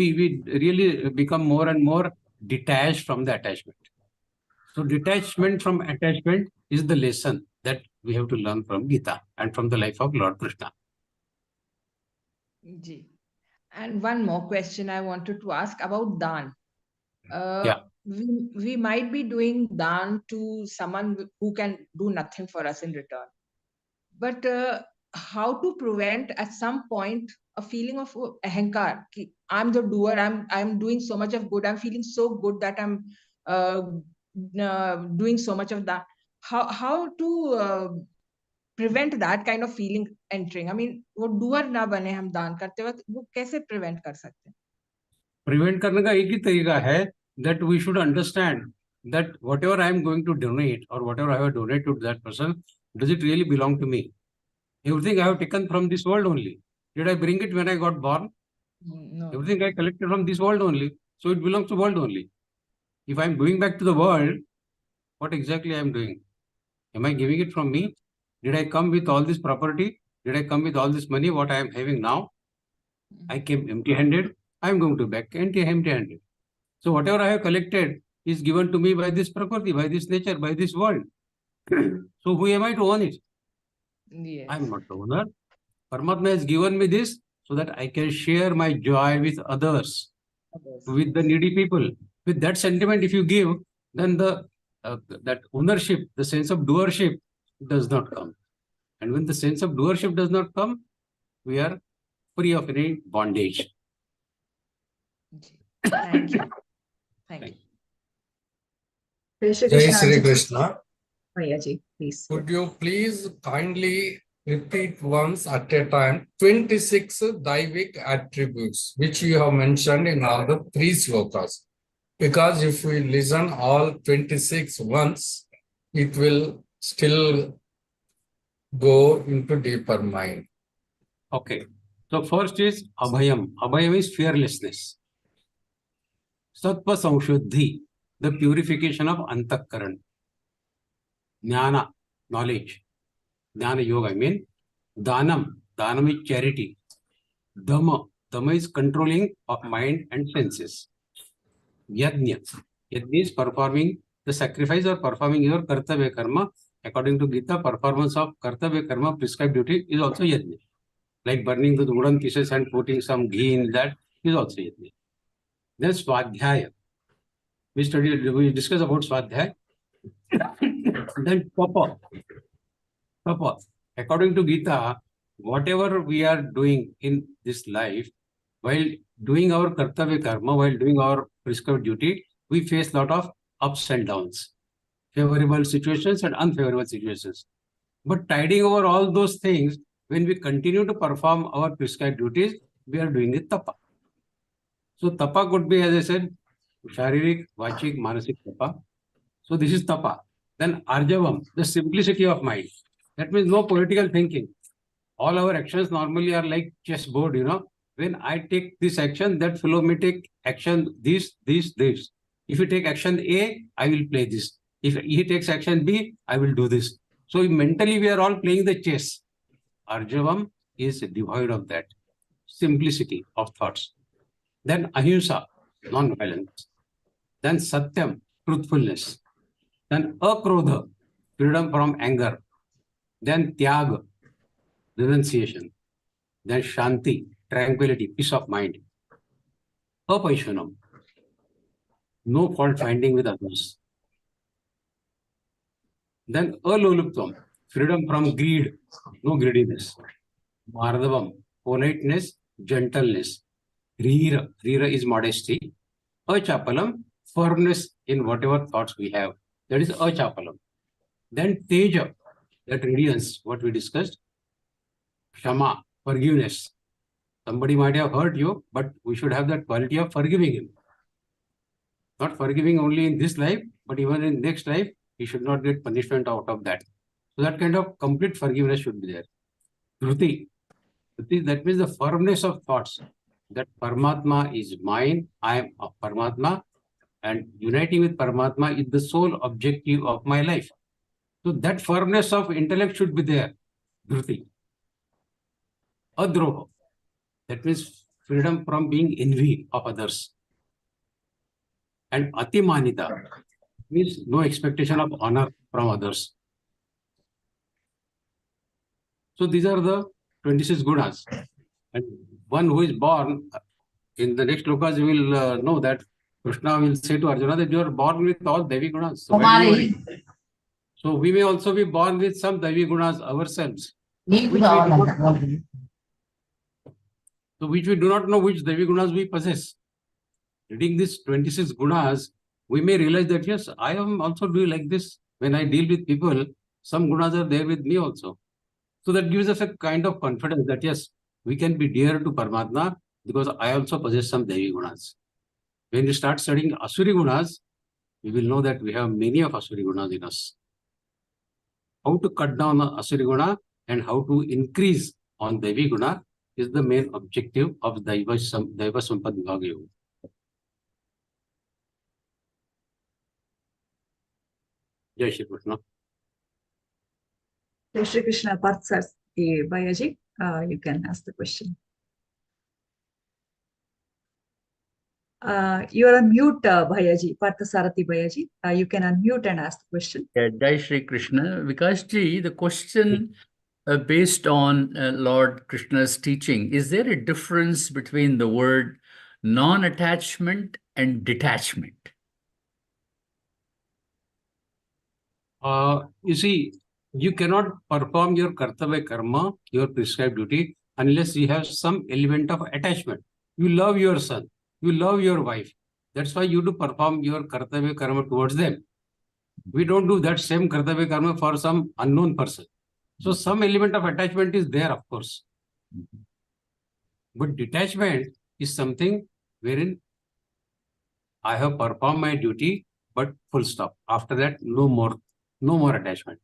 really become more and more detached from the attachment. So detachment from attachment is the lesson that we have to learn from Gita and from the life of Lord Krishna. Ji. And one more question I wanted to ask about Dan. Yeah. We might be doing Dan to someone who can do nothing for us in return. But how to prevent at some point a feeling of ahankar. I'm the doer. I'm doing so much of good. I'm feeling so good that I'm doing so much of that. How to prevent that kind of feeling entering? I mean, वो doer ना बने हम दान करते वक्त, वो कैसे prevent कर सकते हैं? Prevent करने का एक ही तरीका है that we should understand that whatever I am going to donate or whatever I have donated to that person, does it really belong to me? Everything I have taken from this world only. Did I bring it when I got born? No. Everything I collected from this world only. So it belongs to world only. If I am going back to the world, what exactly I am doing? Am I giving it from me? Did I come with all this property? Did I come with all this money, what I am having now? I came empty-handed. I am going to back empty-handed. So whatever I have collected is given to me by this prakriti, by this nature, by this world. So who am I to own it? Yes. I am not the owner. Paramatma has given me this so that I can share my joy with others, with the needy people. With that sentiment, if you give, then the that ownership, the sense of doership does not come. And when the sense of doership does not come, we are free of any bondage. Thank you. Thank you. Jai Shri Jai Krishna. Shri Krishna. Vaidya ji, please. Could you please kindly repeat once at a time 26 Daivik attributes which you have mentioned in all the 3 slokas? Because if we listen all 26 once, it will still go into deeper mind. Okay. So first is Abhayam. Abhayam is fearlessness. Sattva Samshuddhi, the purification of Antakaran. Jnana, knowledge. Jnana Yoga, I mean. Dhanam, Dhanam is charity. Dhamma, Dhamma is controlling of mind and senses. Yajna, Yajna is performing the sacrifice or performing your kartavya karma. According to Geeta, performance of kartavya karma, prescribed duty, is also yajna. Like burning the wooden pieces and putting some ghee in that is also yajna. Then Swadhyaya. We discussed about Swadhyaya. Then Tapa. Tapa. According to Geeta, whatever we are doing in this life, while doing our kartavya karma, while doing our prescribed duty, we face a lot of ups and downs, favorable situations and unfavorable situations. But tiding over all those things, when we continue to perform our prescribed duties, we are doing it tapa. So tapa could be, as I said, sharirik, vachik, manasik tapa. So this is tapa. Then arjavam, the simplicity of mind. That means no political thinking. All our actions normally are like chessboard, you know. When I take this action, that fellow may take action this. If you take action A, I will play this. If he takes action B, I will do this. So mentally we are all playing the chess. Arjavam is devoid of that. Simplicity of thoughts. Then ahimsa, non-violence. Then satyam, truthfulness. Then akrodha, freedom from anger. Then tyaga, renunciation. Then shanti, tranquility, peace of mind. Apaishanam, no fault finding with others. Then aloluptam, freedom from greed, no greediness. Mardhavam, politeness, gentleness. Rira, Rira is modesty. Achapalam, firmness in whatever thoughts we have. That is achapalam. Then teja, that radiance, what we discussed. Shama, forgiveness. Somebody might have hurt you, but we should have that quality of forgiving him. Not forgiving only in this life, but even in next life, he should not get punishment out of that. So that kind of complete forgiveness should be there. Dhruti, that means the firmness of thoughts. That Paramatma is mine, I am a Paramatma, and uniting with Paramatma is the sole objective of my life. So that firmness of intellect should be there. Dhruti. Adroha, that means freedom from being envy of others. And Atimanita means no expectation of honor from others. So these are the 26 gunas. And one who is born, in the next lokas you will know that Krishna will say to Arjuna that you are born with all Devi gunas. So, so we may also be born with some Devi gunas ourselves. So which we do not know which Devi Gunas we possess. Reading these 26 Gunas, we may realize that yes, I am also doing like this. When I deal with people, some Gunas are there with me also. So that gives us a kind of confidence that yes, we can be dear to Paramatma because I also possess some Devi Gunas. When we start studying Asuri Gunas, we will know that we have many of Asuri Gunas in us. How to cut down on Asuri Guna and how to increase on Devi Guna is the main objective of Daiva Sampad Vibhaga Yoga. Jai Shri Krishna. Jai Shri Krishna. Parthasarathi Bhayaji, you can ask the question. You are on mute, Bhayaji, Parthasarathi Bhayaji. You can unmute and ask the question. Yeah, Jai Shri Krishna. Vikas ji, the question based on Lord Krishna's teaching, is there a difference between the word non-attachment and detachment? You see, you cannot perform your kartavya karma, your prescribed duty, unless you have some element of attachment. You love your son, you love your wife. That's why you do perform your kartavya karma towards them. We don't do that same kartavya karma for some unknown person. So some element of attachment is there, of course. But detachment is something wherein I have performed my duty, but full stop. After that, no more attachment.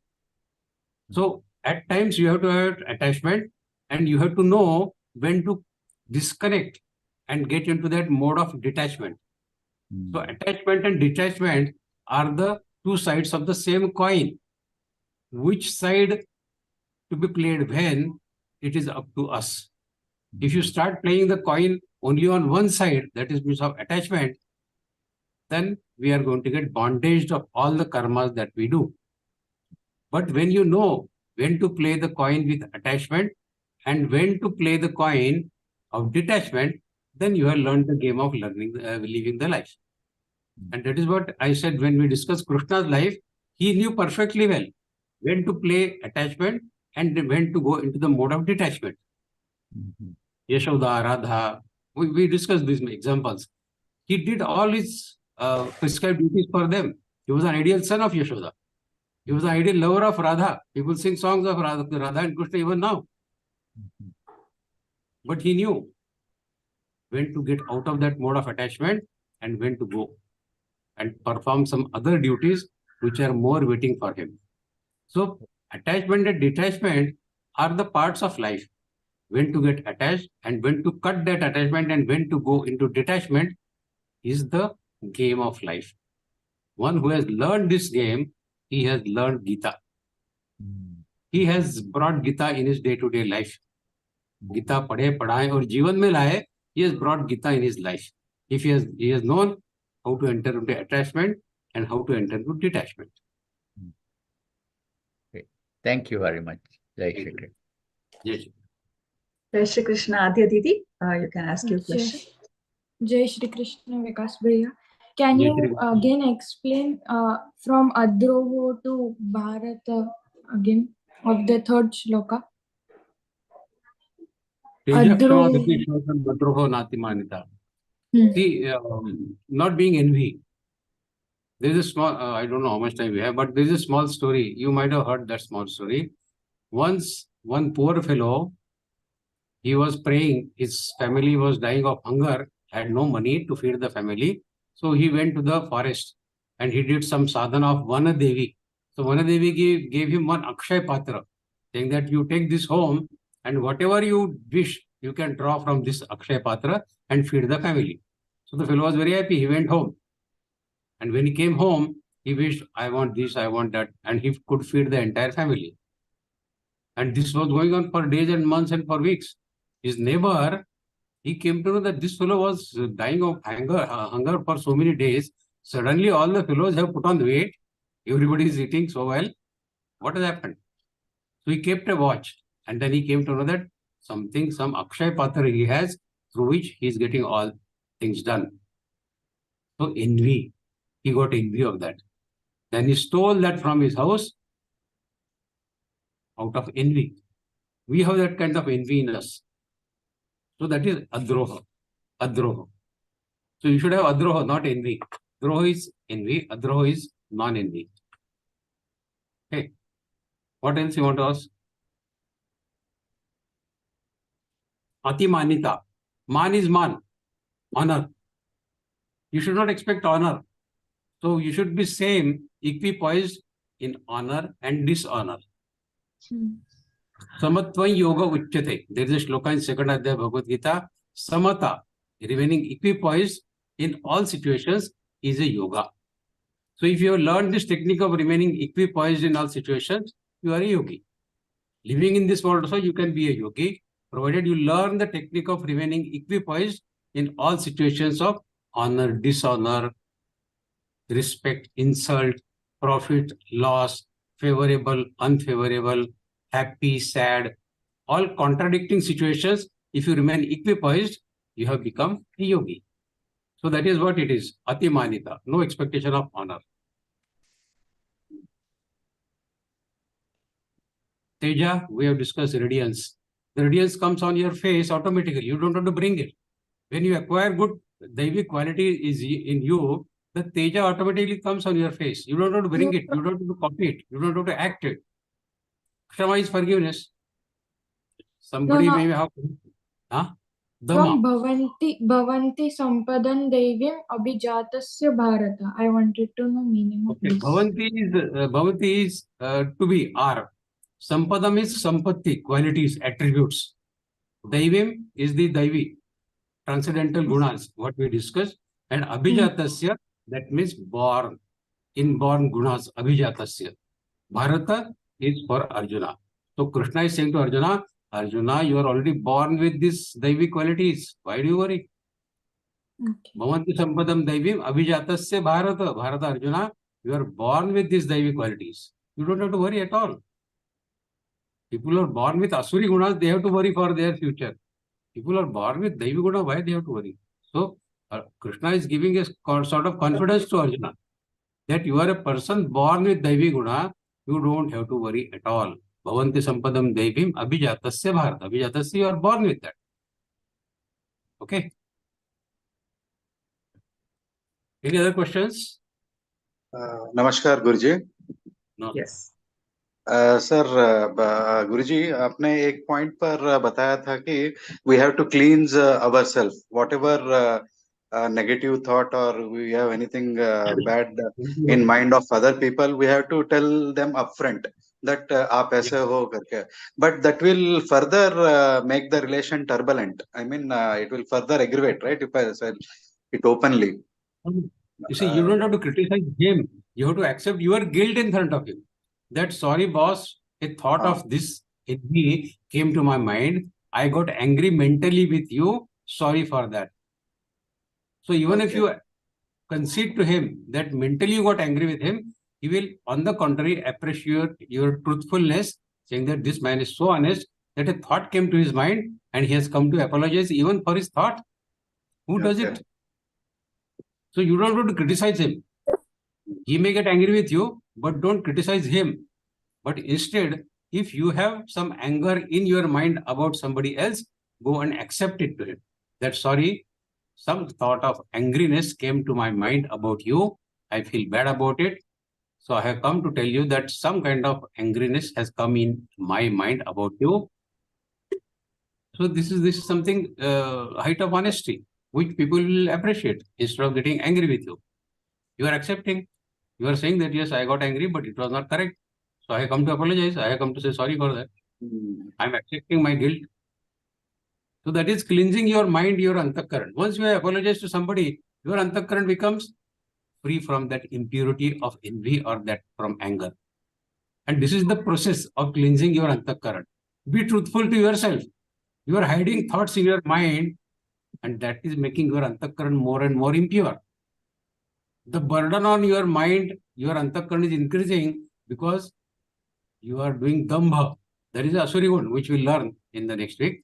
So at times you have to have attachment and you have to know when to disconnect and get into that mode of detachment. So attachment and detachment are the two sides of the same coin. Which side to be played when, it is up to us. If you start playing the coin only on one side, that is means of attachment, then we are going to get bondaged of all the karmas that we do. But when you know when to play the coin with attachment and when to play the coin of detachment, then you have learned the game of living the life. And that is what I said when we discussed Krishna's life. He knew perfectly well when to play attachment and when to go into the mode of detachment. Yashoda, Radha, we discussed these examples. He did all his prescribed duties for them. He was an ideal son of Yashoda. He was an ideal lover of Radha. People sing songs of Radha and Krishna even now. But he knew when to get out of that mode of attachment and when to go and perform some other duties which are more waiting for him. So attachment and detachment are the parts of life. When to get attached and when to cut that attachment and when to go into detachment is the game of life. One who has learned this game, he has learned Geeta. He has brought Geeta in his day-to-day life. Geeta padhe, padhaye aur जीवन में लाए, he has brought Geeta in his life. If he has known how to enter into attachment and how to enter into detachment. Okay. Thank you very much. Jai Shri Krishna. Yes. Jai Shri Krishna. Adya Didi, you can ask your question. Jai Shri Krishna, Vikas Bhaiya. Can Jai you Shri Krishna. again explain from Adroho to Bharata again of the third shloka? See, not being envy. There is a small, I don't know how much time we have, but there is a small story. You might have heard that small story. Once, one poor fellow, he was praying, his family was dying of hunger, had no money to feed the family. So he went to the forest and he did some sadhana of Vanadevi. So Vanadevi gave him one Akshay Patra, saying that you take this home and whatever you wish, you can draw from this Akshay Patra and feed the family. So the fellow was very happy. He went home. And when he came home, he wished, I want this, I want that. And he could feed the entire family. And this was going on for days and months and for weeks. His neighbor, he came to know that this fellow was dying of hunger for so many days. Suddenly all the fellows have put on weight. Everybody is eating so well. What has happened? So he kept a watch. And then he came to know that some Akshay Patra he has through which he is getting all things done. So envy. He got envy of that. Then he stole that from his house out of envy. We have that kind of envy in us. So that is adroha. Adroha. So you should have adroha, not envy. Droha is envy, adroha is non-envy. Okay. What else you want to ask? Atimanita. Man is man. Honor. You should not expect honor. So you should be same, equipoised in honor and dishonor. Samatva yoga uchyate. There is a shloka in second adhyaya Bhagavad Gītā. Samata, remaining equipoised in all situations, is a yoga. So if you have learned this technique of remaining equipoised in all situations, you are a yogi. Living in this world also, you can be a yogi, provided you learn the technique of remaining equipoised in all situations of honor, dishonor, respect, insult, profit, loss, favorable, unfavorable, happy, sad, all contradicting situations. If you remain equipoised, you have become a yogi. So that is what it is. Atimanita, no expectation of honor. Teja, we have discussed radiance. The radiance comes on your face automatically. You don't have to bring it. When you acquire good Daivi quality is in you, the Teja automatically comes on your face. You don't have to bring it. You don't have to copy it. You don't have to act it. Kshama is forgiveness. Somebody No. may have... Huh? From Dhamma. Bhavanti Sampadan Devim Abhijatasya Bharata. I wanted to know meaning of Okay. this. Bhavanti is to be, are. Sampadam is sampatti, qualities, attributes. Daivim is the Daivi, transcendental gunas, what we discussed. And Abhijatasya, that means born, inborn gunas, Abhijatasya. Bharata is for Arjuna. So Krishna is saying to Arjuna, Arjuna, you are already born with these Daivi qualities. Why do you worry? Okay. Bhavanti Sampadam Daivim Abhijatasya Bharata. Bharata Arjuna, you are born with these Daivi qualities. You don't have to worry at all. People who are born with Asuri Gunas, they have to worry for their future. People who are born with Daivi Guna, why they have to worry? So Krishna is giving a sort of confidence to Arjuna that you are a person born with Daivi Guna, you don't have to worry at all. Bhavanti Sampadam Daivim Abhijatasya Bharata. Abhijatasya, you are born with that. Okay. Any other questions? नमस्कार गुरुजी. No. Yes. Sir गुरुजी आपने एक point पर बताया था कि we have to cleanse ourselves, whatever negative thought or we have anything bad in mind of other people, we have to tell them upfront that आप ऐसे हो करके. But that will further make the relation turbulent. I mean, it will further aggravate, right? If I say it openly. You see, you don't have to criticize him. You have to accept your guilt in front of him. That, sorry, boss, a thought of this in me came to my mind. I got angry mentally with you. Sorry for that. So even if you concede to him that mentally you got angry with him, he will, on the contrary, appreciate your truthfulness, saying that this man is so honest that a thought came to his mind and he has come to apologize even for his thought. Who does it? So you don't have to criticize him. He may get angry with you, but don't criticize him. But instead, if you have some anger in your mind about somebody else, go and accept it to him. That, sorry, some thought of angriness came to my mind about you. I feel bad about it. So I have come to tell you that some kind of angriness has come in my mind about you. So this is something height of honesty, which people will appreciate instead of getting angry with you. You are accepting. You are saying that, yes, I got angry, but it was not correct. So I have come to apologize. I have come to say sorry for that. I am accepting my guilt. So that is cleansing your mind, your antakaran. Once you apologize to somebody, your antakaran becomes free from that impurity of envy or that from anger. And this is the process of cleansing your antakaran. Be truthful to yourself. You are hiding thoughts in your mind, and that is making your antakaran more and more impure. The burden on your mind, your antakaran is increasing because you are doing dambha. That is Asuri Gun, which we'll learn in the next week.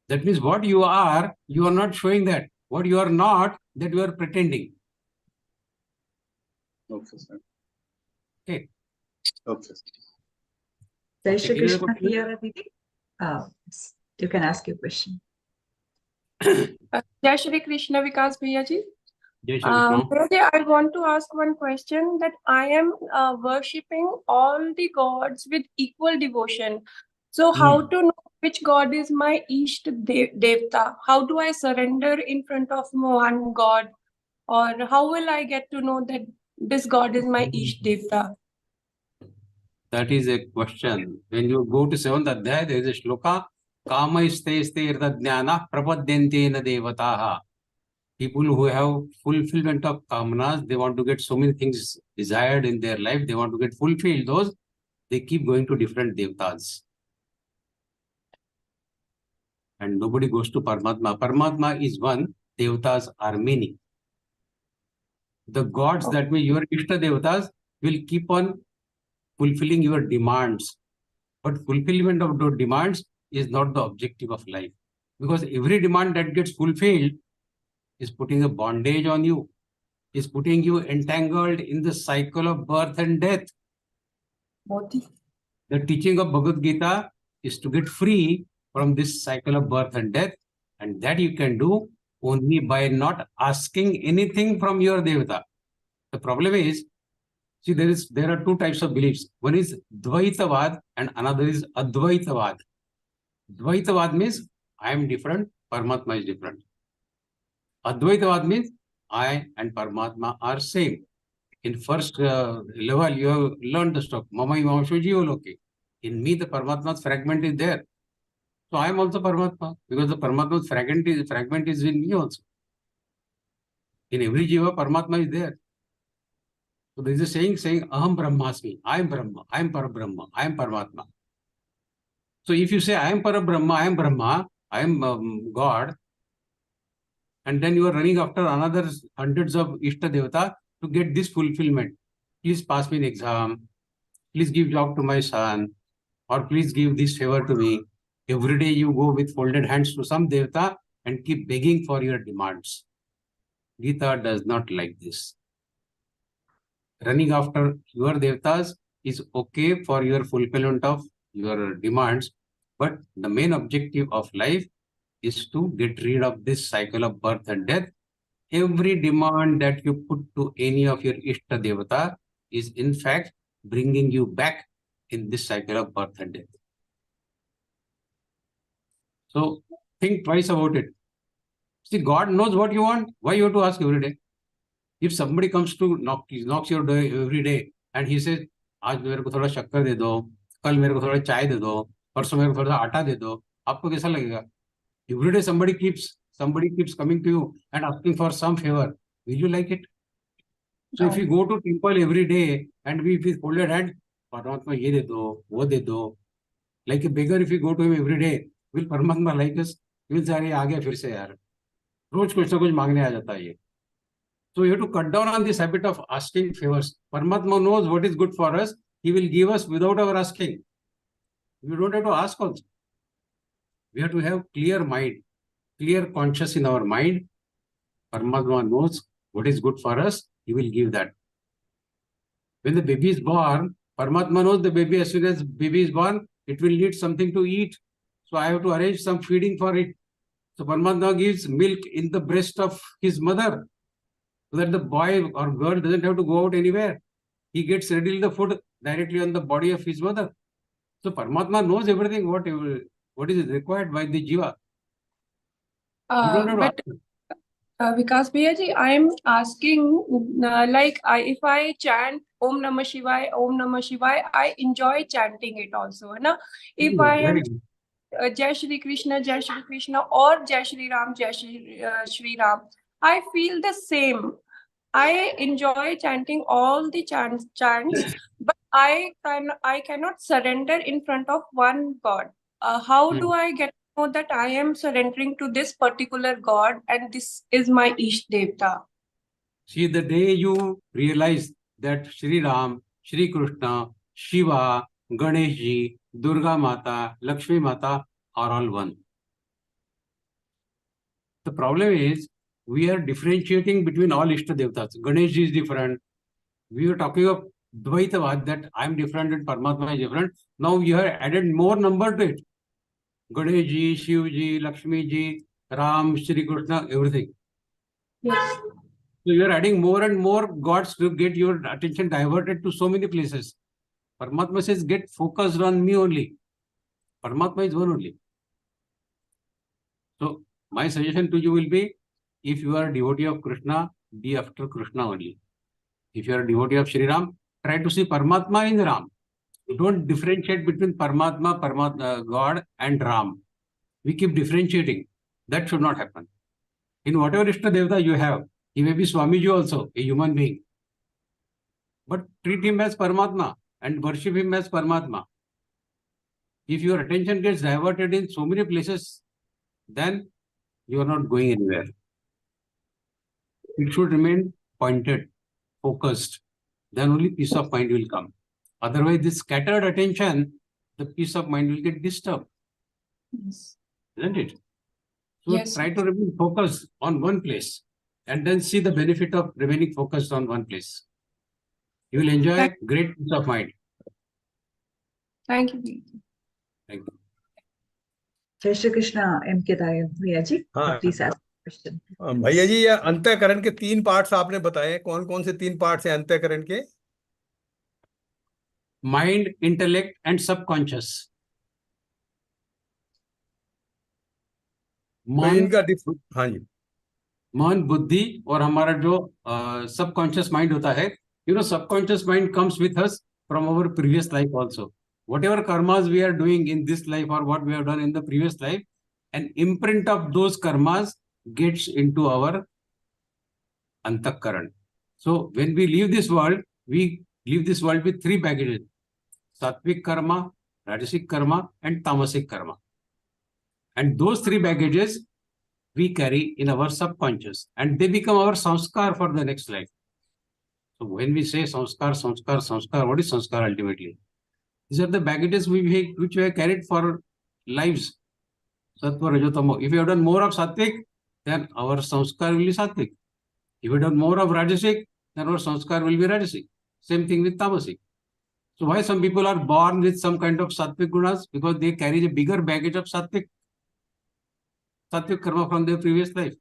That means what you are not showing that. What you are not, that you are pretending. Okay, sir. Okay. Okay. Jai Okay, Shri any other Krishna question? here, Aditi. You can ask your question. Jai Shri Krishna, Vikas Bhaiya ji. Jai Shri Krishna. Bhaiya, I want to ask one question, that I am worshipping all the gods with equal devotion. So how to know which god is my Isht Devta? How do I surrender in front of one god? Or how will I get to know that this god is my Isht Devta? That is a question. When you go to 7th Adhyaya, there is a shloka, Kama iste jnana prapadyantena devataha. People who have fulfillment of kamanas, they want to get so many things desired in their life, they want to get fulfilled those, they keep going to different devatas. And nobody goes to Paramatma. Paramatma is one, devatas are many. The gods, that means your Ishta devatas, will keep on fulfilling your demands. But fulfillment of those demands is not the objective of life. Because every demand that gets fulfilled is putting a bondage on you, is putting you entangled in the cycle of birth and death. The teaching of Bhagavad Gita is to get free from this cycle of birth and death, and that you can do only by not asking anything from your Devata. The problem is, see, there are two types of beliefs. One is Dvaitavad and another is Advaitavad. Dvaitavad means I am different, Paramatma is different. Advaitavad means I and Paramatma are same. In first level, you have learned the stuff. Mama Imamshu Jiva Loke. In me, the Paramatma's fragment is there. So I am also Paramatma, because the Paramatma's fragment is in me also. In every Jiva, Paramatma is there. So there is a saying Aham Brahmasmi. I am Brahma, I am Parabrahma, I am Paramatma. So if you say I am Parabrahma, I am Brahma, I am God, and then you are running after another hundreds of Ishta Devata to get this fulfillment. Please pass me an exam. Please give job to my son. Or please give this favor to me. Every day you go with folded hands to some Devata and keep begging for your demands. Geeta does not like this. Running after your Devatas is okay for your fulfillment of your demands, but the main objective of life is to get rid of this cycle of birth and death. Every demand that you put to any of your Ishta Devata is in fact bringing you back in this cycle of birth and death. So think twice about it. See, God knows what you want. Why you have to ask every day? If somebody comes to knocks your door every day and he says, आज मेरे को थोड़ा शक्कर दे दो, कल मेरे को थोड़ा चाय दे दो, परसों मेरे को थोड़ा आटा दे दो, आपको कैसा लगेगा? Every day somebody keeps coming to you and asking for some favor. Will you like it? So if you go to temple every day and we with folded hand, Paramatma ye de do, wo de do. Like a beggar, if you go to him every day, will Paramatma like us? He will say, अरे आ गया फिर से यार. रोज कुछ ना कुछ मांगने आ जाता है ये. So you have to cut down on this habit of asking favors. Paramatma knows what is good for us. He will give us without our asking. We don't have to ask also. We have to have clear mind, clear conscious in our mind. Paramatma knows what is good for us. He will give that. When the baby is born, Paramatma knows the baby, as soon as baby is born, it will need something to eat. So I have to arrange some feeding for it. So Paramatma gives milk in the breast of his mother, so that the boy or girl doesn't have to go out anywhere. He gets ready the food directly on the body of his mother. So Paramatma knows everything, what is required by the jiva. Vikas Bhaiya ji, I am asking, if I chant Om Namah Shivaya, I enjoy chanting it also. Na? If I am Jai Shri Krishna, or Jai Shri Ram, Shri Ram, I feel the same. I enjoy chanting all the chants, but I cannot surrender in front of one God. How do I get to know that I am surrendering to this particular God and this is my Isht Devta? See, the day you realize that Shri Ram, Shri Krishna, Shiva, Ganesh Ji, Durga Mata, Lakshmi Mata are all one. The problem is, we are differentiating between all Ishta Devatas. Ganesh Ji is different. We were talking of Dvaitavad, that I am different and Paramatma is different. Now you have added more number to it. Ganesh Ji, Shiv Ji, Lakshmi Ji, Ram, Shri Krishna, everything. Yes. So you are adding more and more gods to get your attention diverted to so many places. Paramatma says, get focused on me only. Paramatma is one only. So my suggestion to you will be, if you are a devotee of Krishna, be after Krishna only. If you are a devotee of Shri Ram, try to see Paramatma in Ram. Don't differentiate between Paramatma, God and Ram. We keep differentiating. That should not happen. In whatever Ishta Devata you have, he may be Swami G also, a human being. But treat him as Paramatma and worship him as Paramatma. If your attention gets diverted in so many places, then you are not going anywhere. It should remain pointed, focused. Then only peace of mind will come. Otherwise, this scattered attention, the peace of mind will get disturbed. Yes. Isn't it? So Yes. try to remain focused on one place and then see the benefit of remaining focused on one place. You will enjoy great peace of mind. Thank you. Thank you. Jai Shri Krishna, M.K. Bhaiya ji. हाँ Please ask the question. भैया जी, ये अंतःकरण के 3 parts आपने बताए, कौन कौन से 3 पार्ट्स हैं अंतःकरण के? Mind, intellect and subconscious. तो मन, इनका हाँ जी, मन, बुद्धि और हमारा जो सबकॉन्शियस माइंड होता है, subconscious mind comes with us from our previous life also. Whatever karmas we are doing in this life or what we have done in the previous life, an imprint of those karmas gets into our antakaran. So when we leave this world, we leave this world with 3 baggages: sattvic karma, rajasic karma and tamasic karma. And those 3 baggages we carry in our subconscious and they become our samskar for the next life. So when we say samskar, what is samskar ultimately? These are the baggages which we have carried for lives. Sattva, Rajo, Tamo. If you have done more of sattvic, then our samskar will be sattvic. If you have done more of rajasic, then our samskar will be rajasic. Same thing with tamasic. So why some people are born with some kind of sattvic gunas? Because they carry a bigger baggage of sattvic karma from their previous life.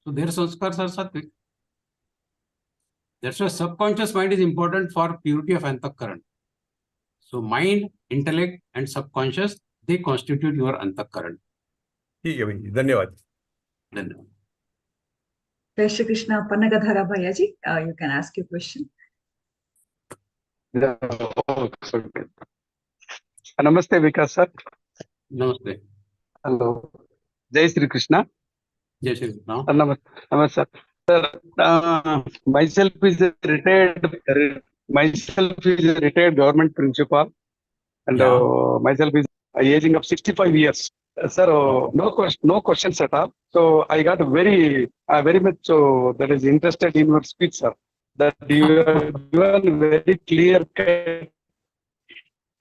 So their sanskars are sattvic. That's why subconscious mind is important for purity of antakaran. So mind, intellect and subconscious, they constitute your antakaran. ठीक है भैया, धन्यवाद. धन्यवाद. Jai Shri Krishna, Pannagadhara Bhaiya ji, you can ask your question. Namaste, Vikas sir. Namaste. Hello. Jai Shri Krishna. Jai Shri Krishna. Namaste. Sir, myself is a retired government principal, and myself is aging of 65 years. Sir, no questions at all. So I got very much that is interested in your speech, sir. That you have given very clear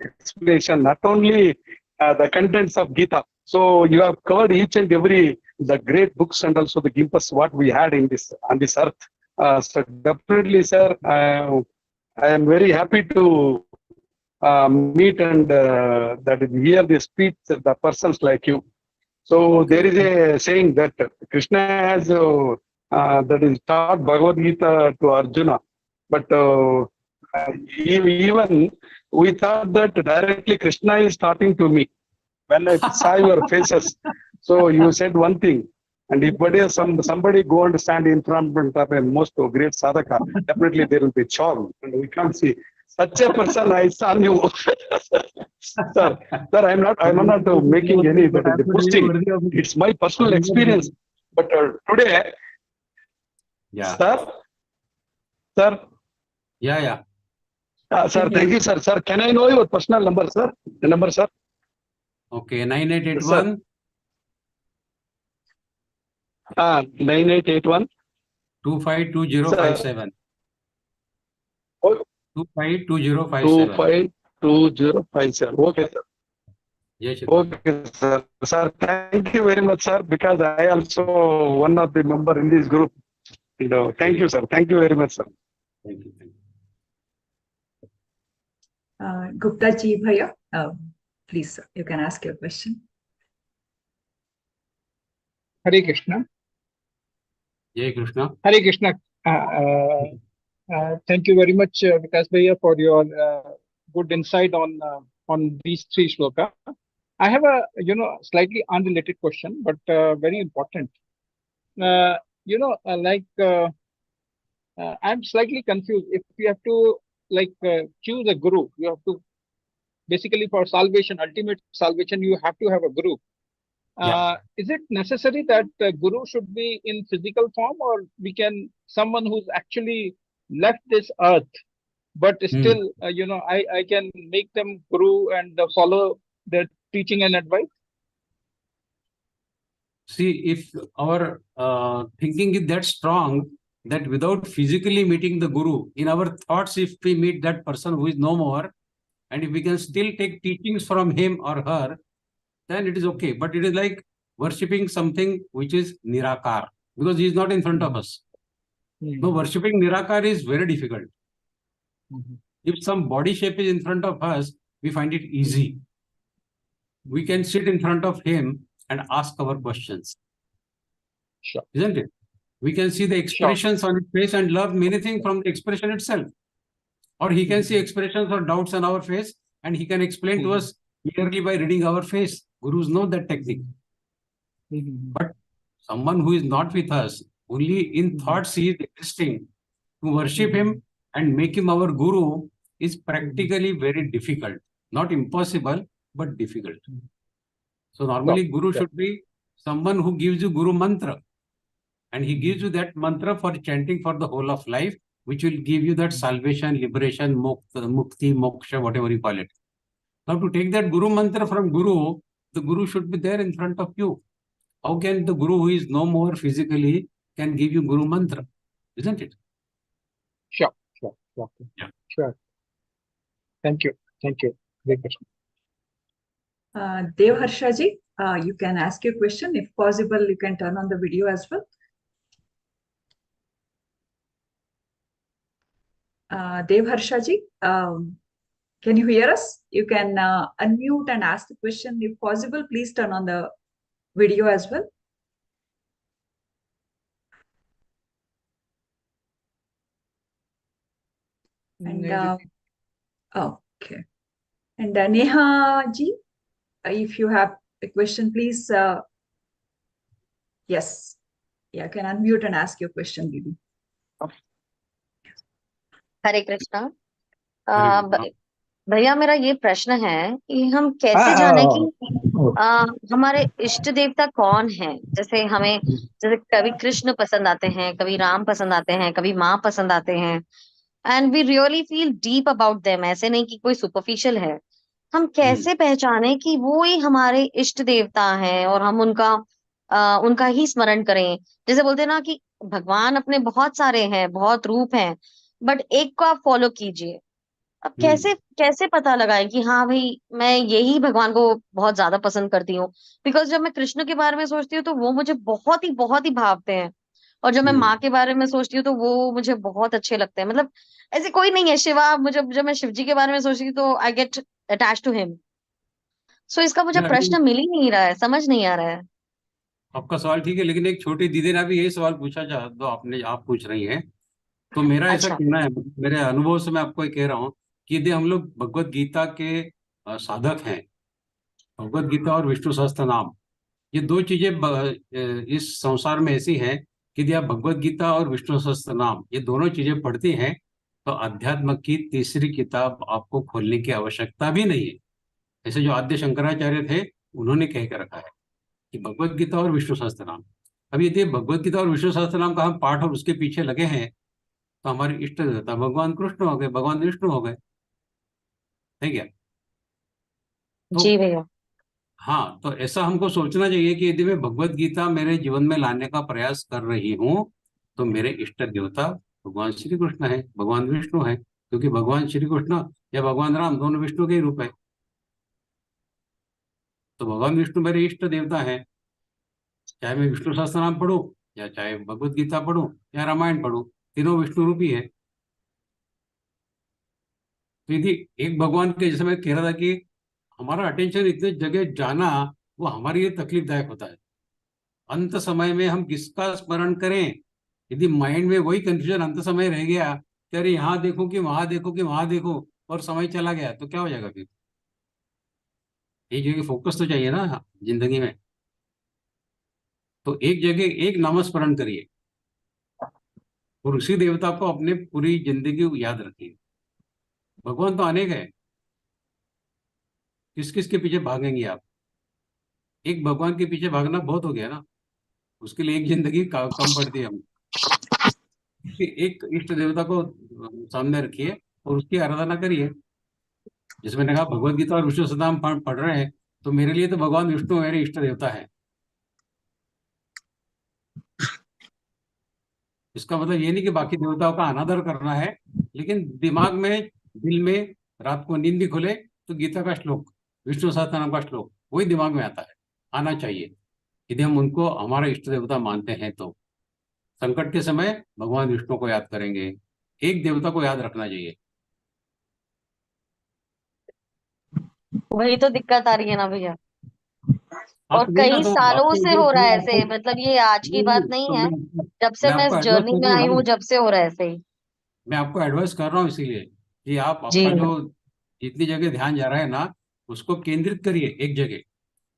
explanation, not only the contents of Geeta. So you have covered each and every the great books and also the gimpus what we had in this on this earth. So definitely, sir, I am very happy to meet and that hear the speech of the persons like you. So there is a saying that Krishna has that is taught Bhagavad Gita to Arjuna, but even we thought that directly Krishna is talking to me when I saw your faces. So you said one thing, and if somebody go and stand in front of a most great sadhaka, definitely there will be charm, and we can't see such a person. I saw you, sir. I'm not making any boasting. It's my personal experience. But today, sir. Yeah. Sir, thank you, sir. Sir, can I know your personal number, sir? The number, sir. Okay, 9881. 9881. 252057. 252057. 252057. Okay, sir. Yes, sir. Okay, sir. Sir, thank you very much, sir, because I also one of the member in this group. Thank you, sir. Thank you very much, sir. Thank you. Gupta ji Bhaiya, please, sir, you can ask your question. Hare Krishna. Jai Krishna. Hare Krishna. Thank you very much, Vikas Bhaiya, for your good insight on these three shloka. I have a slightly unrelated question, but very important. I'm slightly confused. If you have to choose a guru, you have to basically for salvation, ultimate salvation, you have to have a guru. Is it necessary that the guru should be in physical form, or someone who's actually left this earth, but still, I can make them guru and follow their teaching and advice? See, if our thinking is that strong, that without physically meeting the guru, in our thoughts, if we meet that person who is no more, and if we can still take teachings from him or her, then it is okay. But it is like worshipping something which is Nirakar, because he is not in front of us. No, worshipping Nirakar is very difficult. If some body shape is in front of us, we find it easy. We can sit in front of him and ask our questions. Sure. Isn't it? We can see the expressions on his face and learn many things from the expression itself. Or he can see expressions or doubts on our face, and he can explain to us merely by reading our face. Gurus know that technique. But someone who is not with us, only in thoughts he is existing, to worship him and make him our guru is practically very difficult. Not impossible, but difficult. So normally guru should be someone who gives you guru mantra. And he gives you that mantra for chanting for the whole of life, which will give you that salvation, liberation, mukti, moksha, whatever you call it. Now to take that guru mantra from guru, the guru should be there in front of you. How can the guru who is no more physically can give you guru mantra? Isn't it? Sure. Yeah. Sure. Thank you. Hare Krishna. Dev Harshaji, you can ask your question. If possible, you can turn on the video as well. Dev Harshaji, can you hear us? You can unmute and ask the question. If possible, please turn on the video as well. And okay. And Neha ji, if you have a question, please. Yes. Yeah, can unmute and ask your question, Didi. हरे कृष्णा। भैया मेरा ये प्रश्न है कि हम कैसे जाने कि हमारे इष्ट देवता कौन है। जैसे हमें जैसे कभी कृष्ण पसंद आते हैं, कभी राम पसंद आते हैं, कभी माँ पसंद आते हैं, and we really feel deep about them. ऐसे नहीं कि कोई सुपरफिशियल है। हम कैसे पहचाने कि वो ही हमारे इष्ट देवता हैं और हम उनका ही स्मरण करें। जैसे बोलते हैं ना कि भगवान अपने बहुत सारे हैं, बहुत रूप हैं, बट एक को आप फॉलो कीजिए। अब कैसे पता लगाएं कि हाँ भाई मैं यही भगवान को बहुत ज्यादा पसंद करती हूँ। बिकॉज जब मैं कृष्ण के बारे में सोचती हूँ तो वो मुझे बहुत ही भावते हैं, और जब मैं माँ के बारे में सोचती हूँ तो वो मुझे बहुत अच्छे लगते हैं। मतलब ऐसे कोई नहीं है। शिवा, मुझे जब मैं शिव जी के बारे में सोचती हूँ तो I get attach to him. So इसका मुझे प्रश्न मिल ही नहीं रहा है, समझ नहीं आ रहा है। आपका सवाल ठीक है, लेकिन एक छोटी दीदी ने भी यही सवाल पूछा जो आप पूछ रही हैं। तो मेरा ऐसा कहना है, मेरे अनुभव से मैं आपको कह रहा हूँ कि यदि हम लोग भगवत गीता के साधक हैं, भगवत गीता और विष्णु सहस्त्र नाम, ये दो चीजें इस संसार में ऐसी हैं कि यदि आप भगवत गीता और विष्णु सहस्त्र नाम ये दोनों चीजें पढ़ती हैं तो अध्यात्म की तीसरी किताब आपको खोलने की आवश्यकता भी नहीं है। ऐसे जो आद्य शंकराचार्य थे उन्होंने कह के रखा है कि भगवत गीता और विष्णु सहस्त्र नाम। अब यदि भगवत गीता और विष्णु सहस्त्र नाम का हम पाठ और उसके पीछे लगे हैं तो हमारे इष्ट देवता भगवान कृष्ण हो गए, भगवान विष्णु हो गए, है क्या? जी भैया। हाँ, तो ऐसा हमको सोचना चाहिए कि यदि मैं भगवत गीता मेरे जीवन में लाने का प्रयास कर रही हूँ तो मेरे इष्ट देवता भगवान श्री कृष्ण है, भगवान विष्णु है, क्योंकि भगवान श्री कृष्ण या भगवान राम दोनों विष्णु के ही रूप है। तो भगवान विष्णु मेरे इष्ट देवता है, चाहे मैं विष्णु सहस्त्र नाम पढ़ूं या चाहे भगवत गीता पढ़ूं या रामायण पढ़ूं, तीनों विष्णु रूपी है। तो यदि एक भगवान के, जैसे मैं कह रहा था कि हमारा अटेंशन इतने जगह जाना वो हमारे लिए तकलीफदायक होता है। अंत समय में हम किसका स्मरण करें? यदि माइंड में वही कंफ्यूजन अंत समय रह गया कि अरे यहाँ देखो कि वहां देखो कि वहां देखो, और समय चला गया, तो क्या हो जाएगा फिर? एक जगह फोकस तो चाहिए ना जिंदगी में। तो एक जगह एक नामस्मरण करिए और उसी देवता को अपने पूरी जिंदगी याद रखिए। भगवान तो अनेक है, किस किस के पीछे भागेंगे आप? एक भगवान के पीछे भागना बहुत हो गया ना, उसके लिए एक जिंदगी कम पड़ती है हम। एक इष्ट देवता को सामने रखिए और उसकी आराधना करिए। जिसमें मैंने कहा भगवत गीता और विष्णु सदा हम पढ़ रहे हैं, तो मेरे लिए तो भगवान विष्णु मेरे इष्ट देवता है। इसका मतलब ये नहीं कि बाकी देवताओं का अनादर करना है, लेकिन दिमाग में, दिल में रात को नींद भी खुले तो गीता का श्लोक, विष्णु सहस्त्रनाम का श्लोक वही दिमाग में आता है, आना चाहिए। यदि हम उनको हमारा इष्ट देवता मानते हैं तो संकट के समय भगवान विष्णु को याद करेंगे। एक देवता को याद रखना चाहिए। वही तो दिक्कत आ रही है ना भैया, हाँ और तो वही ना, कई तो सालों आपको से हो रहा है आपको ऐसे, मतलब ये आज की बात नहीं तो है। जब से मैं मैं इस आपको एडवाइस जर्नी कर में रहा आई हूँ हूँ, ना, जब से हो रहा है ऐसे ही। मैं आपको एडवाइस कर रहा हूँ इसीलिए कि आप जी। आपका जो जितनी जगह ध्यान जा रहा है ना, उसको केंद्रित करिए एक जगह।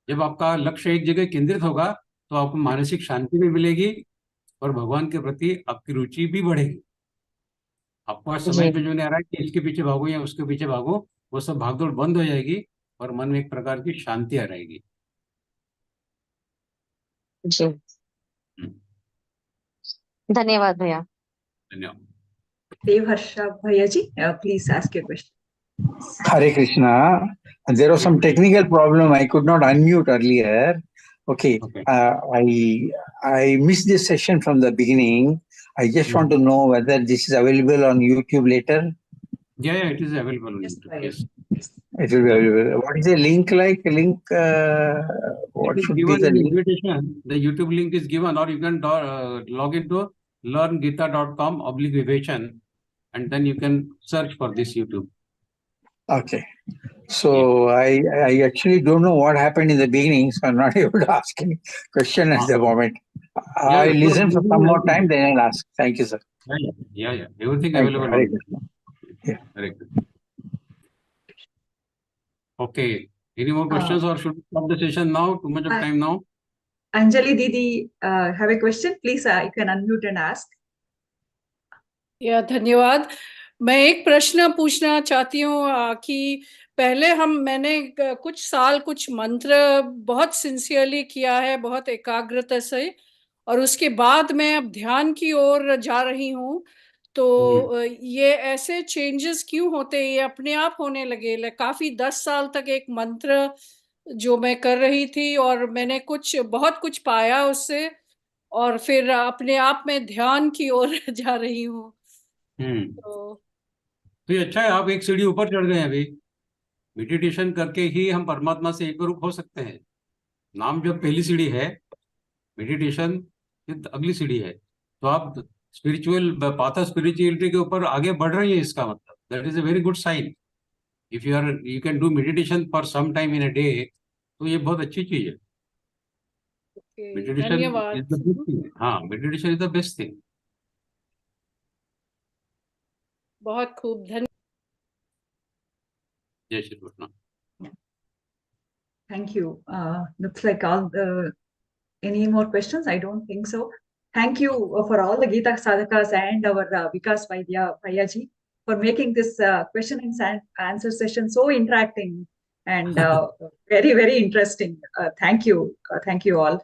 जब आपका लक्ष्य एक जगह केंद्रित होगा तो आपको मानसिक शांति भी मिलेगी और भगवान के प्रति आपकी रुचि भी बढ़ेगी। आपको आज समझ जी। में जो नहीं आ रहा है कि इसके पीछे भागो या उसके पीछे भागो, वो सब भागदौड़ बंद हो जाएगी और मन में एक प्रकार की शांति आ रहेगी। जी, हम्म, धन्यवाद भैया। धन्यवाद। Devharsha Bhayaji, please ask your question. Hare Krishna. There was some technical problem. I could not unmute earlier. Okay. Okay. I missed this session from the beginning. I just want to know whether this is available on YouTube later. Yeah, it is available on Yes, YouTube. Yes. It will be available. What is the link like? Link? What It is should be given the in the link? invitation. The YouTube link is given, or you can log into learngeeta.com/vibration, and then you can search for this YouTube. Okay. So I actually don't know what happened in the beginning, so I'm not able to ask any question at the moment. I listen for some more time, then I'll ask. Thank you, sir. Yeah. Everything Thank you. available Hare on Krishna. Yeah. Hare Krishna. Okay. Any more questions, or should we stop the session now? Too much of time now. Anjali Didi, have a question? Please, you can unmute and ask. या धन्यवाद। मैं एक प्रश्न पूछना चाहती हूँ कि पहले मैंने कुछ साल कुछ मंत्र बहुत सिंसियरली किया है, बहुत एकाग्रता से, और उसके बाद मैं अब ध्यान की ओर जा रही हूँ। तो ये ऐसे चेंजेस क्यों होते हैं? ये अपने आप होने लगे? काफी 10 साल तक एक मंत्र जो मैं कर रही थी और मैंने बहुत कुछ पाया उससे, और फिर अपने आप में ध्यान की ओर जा रही हूँ। तो ये अच्छा है, आप एक सीढ़ी ऊपर चढ़ गए हैं। अभी मेडिटेशन करके ही हम परमात्मा से एक रूप हो सकते हैं। नाम जो पहली सीढ़ी है, मेडिटेशन अगली सीढ़ी है। तो आप स्पिरिचुअल पाथ ऑफ स्पिरिचुअलिटी के ऊपर आगे बढ़ रही है, इसका मतलब that is a very good sign. If you can do meditation for some time in a day, तो ये बहुत अच्छी चीज है। मेडिटेशन धन्यवाद। Is the best thing. हाँ, meditation is the best thing. बहुत खूब धन्यवाद। जय Shri Krishna. Thank you. Looks like any more questions? I don't think so. Thank you for all the Geeta sadhakas and our Vikas Vaidya Bhayaji for making this question and answer session so interacting and very, very interesting. Thank you. Thank you all.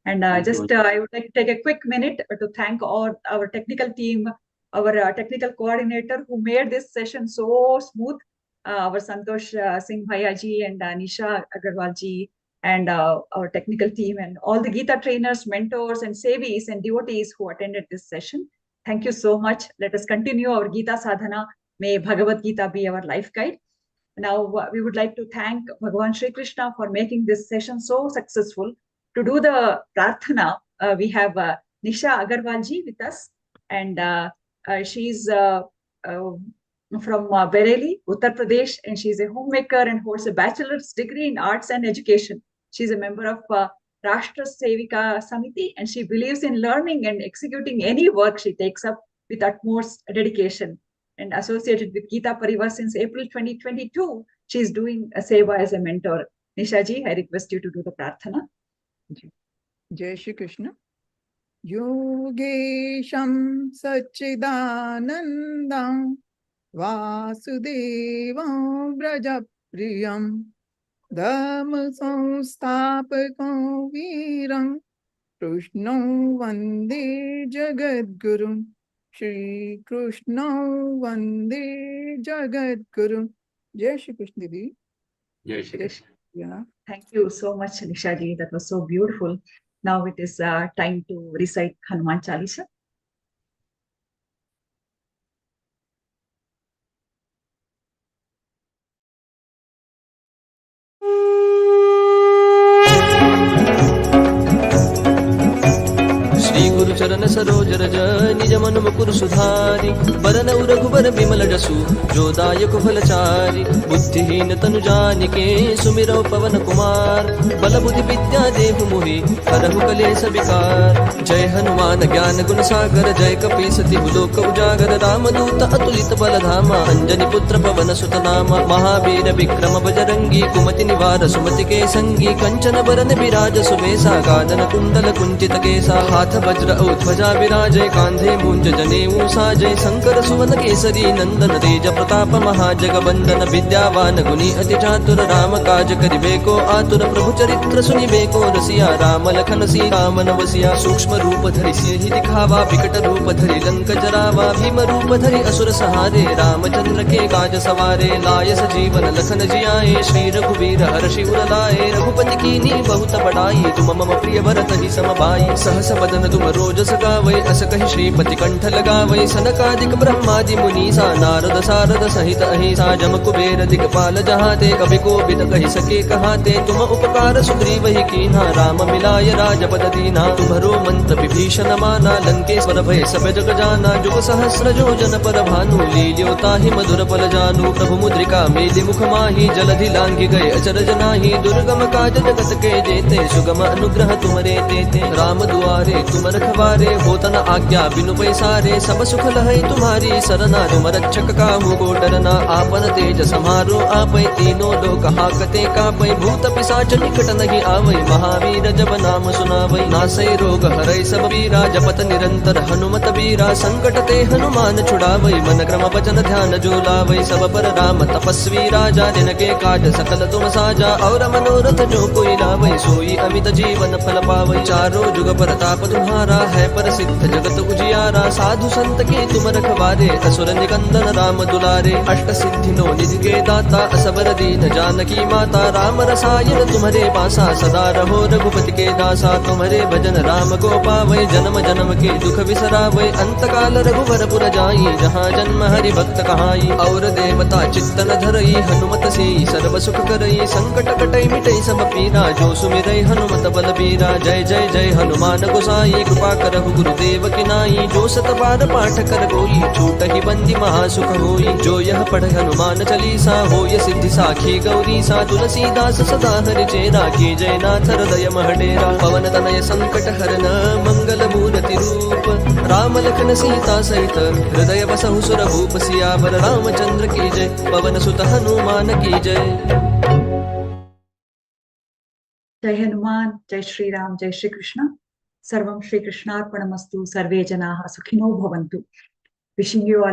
And I would like to take a quick minute to thank all our technical team, our technical coordinator who made this session so smooth. Our Santosh Singh Bhayaji and Nisha Agarwal ji, and our technical team, and all the Geeta trainers, mentors, and sevis and devotees who attended this session. Thank you so much. Let us continue our Geeta sadhana. May Bhagavad Gita be our life guide. Now, we would like to thank Bhagavan Shri Krishna for making this session so successful. To do the prarthana, we have Nisha Agarwal ji with us, and she's from Bareilly, Uttar Pradesh, and she's a homemaker and holds a bachelor's degree in arts and education. She's a member of Rashtra Sevika Samiti, and she believes in learning and executing any work she takes up with utmost dedication. And associated with Geeta Pariwar since April 2022, she is doing a seva as a mentor. Nisha ji, I request you to do the prarthana. Jai Shri Krishna. Yogesham Sachidanandam Vasudevam Brajapriyam Dhamma Samstapakam Viram Krishnam Vande Jagadgurum Shri Krishnam Vande Jagadgurum. Jai Shri Krishna Didi. Jai Shri Krishna. Yeah. Thank you so much, Nisha ji. That was so beautiful. Now it is time to recite Hanuman Chalisa. गुरु चरण सरोज रज निज मन मुकुर सुधारि बरनउ रघुबर बिमल जसु जो दायक फलचारि बुद्धिहीन तनु जानिके सुमिरौ पवन कुमार बल बुद्धि विद्या देहु मोहि हरहु कलेश विकार जय हनुमान ज्ञान गुण सागर जय कपीस तिहु लोक उजागर रामदूत अतुलित बल धामा अंजनी पुत्र पवन सुत नामा महावीर विक्रम बजरंगी कुमति निवार सुमति के संगी कंचन बरन विराज सुबेसा गानन कुंडल कुंचित केसा हाथ वज्र ध्वजा विराजय कांधे मूंज जनेऊ साजय शंकर सुवन केसरी नंदन तेज प्रताप महाजगवंदन विद्यावान गुणी अति चातुर राम काज करिबेको आतुर प्रभु चरित्र सुनिबेको रसिया राम लखन सीता मन वसिया सूक्ष्म रूप धरि सिहि दिखावा विकट रूप धरि लंक जरावा भीम रूप धरि असुर सहारे रामचंद्र के काज सवारे लाय सजीवन लखन जियाए श्री रघुवीर हर्षि उर लाए रघुपति कीन्ही बहुत बड़ाई तुम मम प्रिय भरत ही समभाई सहस बदन तुम रोजस गावै अस कहि श्रीपति कंठ लगावै सनकादिक ब्रह्मादि मुनीसा नारद सारद सहित अहिसा जम कुबेर दिगपाल जहाते कवि कोविद कहि सके कहाते तुम उपकार सुग्रीव ही कीन्हा राम मिलाय राजपद दीना तुम्हरो मंत्र विभीषण माना लंकेश्वर भय सब जग जाना जुग सहस्र योजन पर भानु लील्यो ताहि मधुर पल जानु प्रभु मुद्रिका मेलि मुख माहि जलधि लांघि गए अचरज नाहि दुर्गम काज जगत के जेते सुगम अनुग्रह तुमरे तेते राम दुआरे तुम रखवारे होत न आज्ञा बिनु पैसारे सब सुख लहै तुम्हारी सरना तुम रक्षक काहू को डरना आपन तेज समारो आपै तीनों लोक हाकते कापै भूत पिशाच निकट नहीं आवै महावीर जब नाम सुनावै नासै रोग हरै सब पीरा जपत निरंतर हनुमत बीरा संकट ते हनुमान छुड़ावै मन क्रम वचन ध्यान जो लावै सब पर राम तपस्वी राजा जिनके काज सकल तुम साजा और मनोरथ जो कोई लावै सोई अमित जीवन फल पावै चारों जुग प्रताप तुम्हारा है प्रसिद्ध जगत उजियारा साधु संत के तुम रखवारे असुर निकंदन राम दुलारे अष्ट सिद्धि नो निधि के दाता असबर दीन जानकी माता राम रसायन तुम्हारे पासा सदा रहो रघुपति के दासा तुम्हारे भजन राम को पावै जन्म जन्म के दुख बिसरावै अंत काल रघुवर पुर जाई जहाँ जन्म हरि भक्त कहाई और देवता चित्तन धरई हनुमत से सर्व सुख करई संकट कटई मिटई सब पीरा जो सुमिरई हनुमत बलबीरा जय जय जय हनुमान गोसाई कृपा करहु गुरुदेव की नाई जो सत बार पाठ कर कोई छूट ही बंदी महासुख होई जो यह पढ़ हनुमान चालीसा होय सिद्धि साखी गौरी सा तुलसीदास सदा हरि चेरा की जय नाथ हृदय महडेरा पवन तनय संकट हरन मंगल मूर्ति रूप राम लखन सीता सहित हृदय बसहु सुर भूप सियावर रामचंद्र की जय पवन सुत हनुमान की जय। जय हनुमान, जय श्री राम, जय श्री कृष्ण। सर्वं श्री कृष्णार्पणमस्तु। सर्वे जनाः सुखिनो भवन्तु। Wishing you all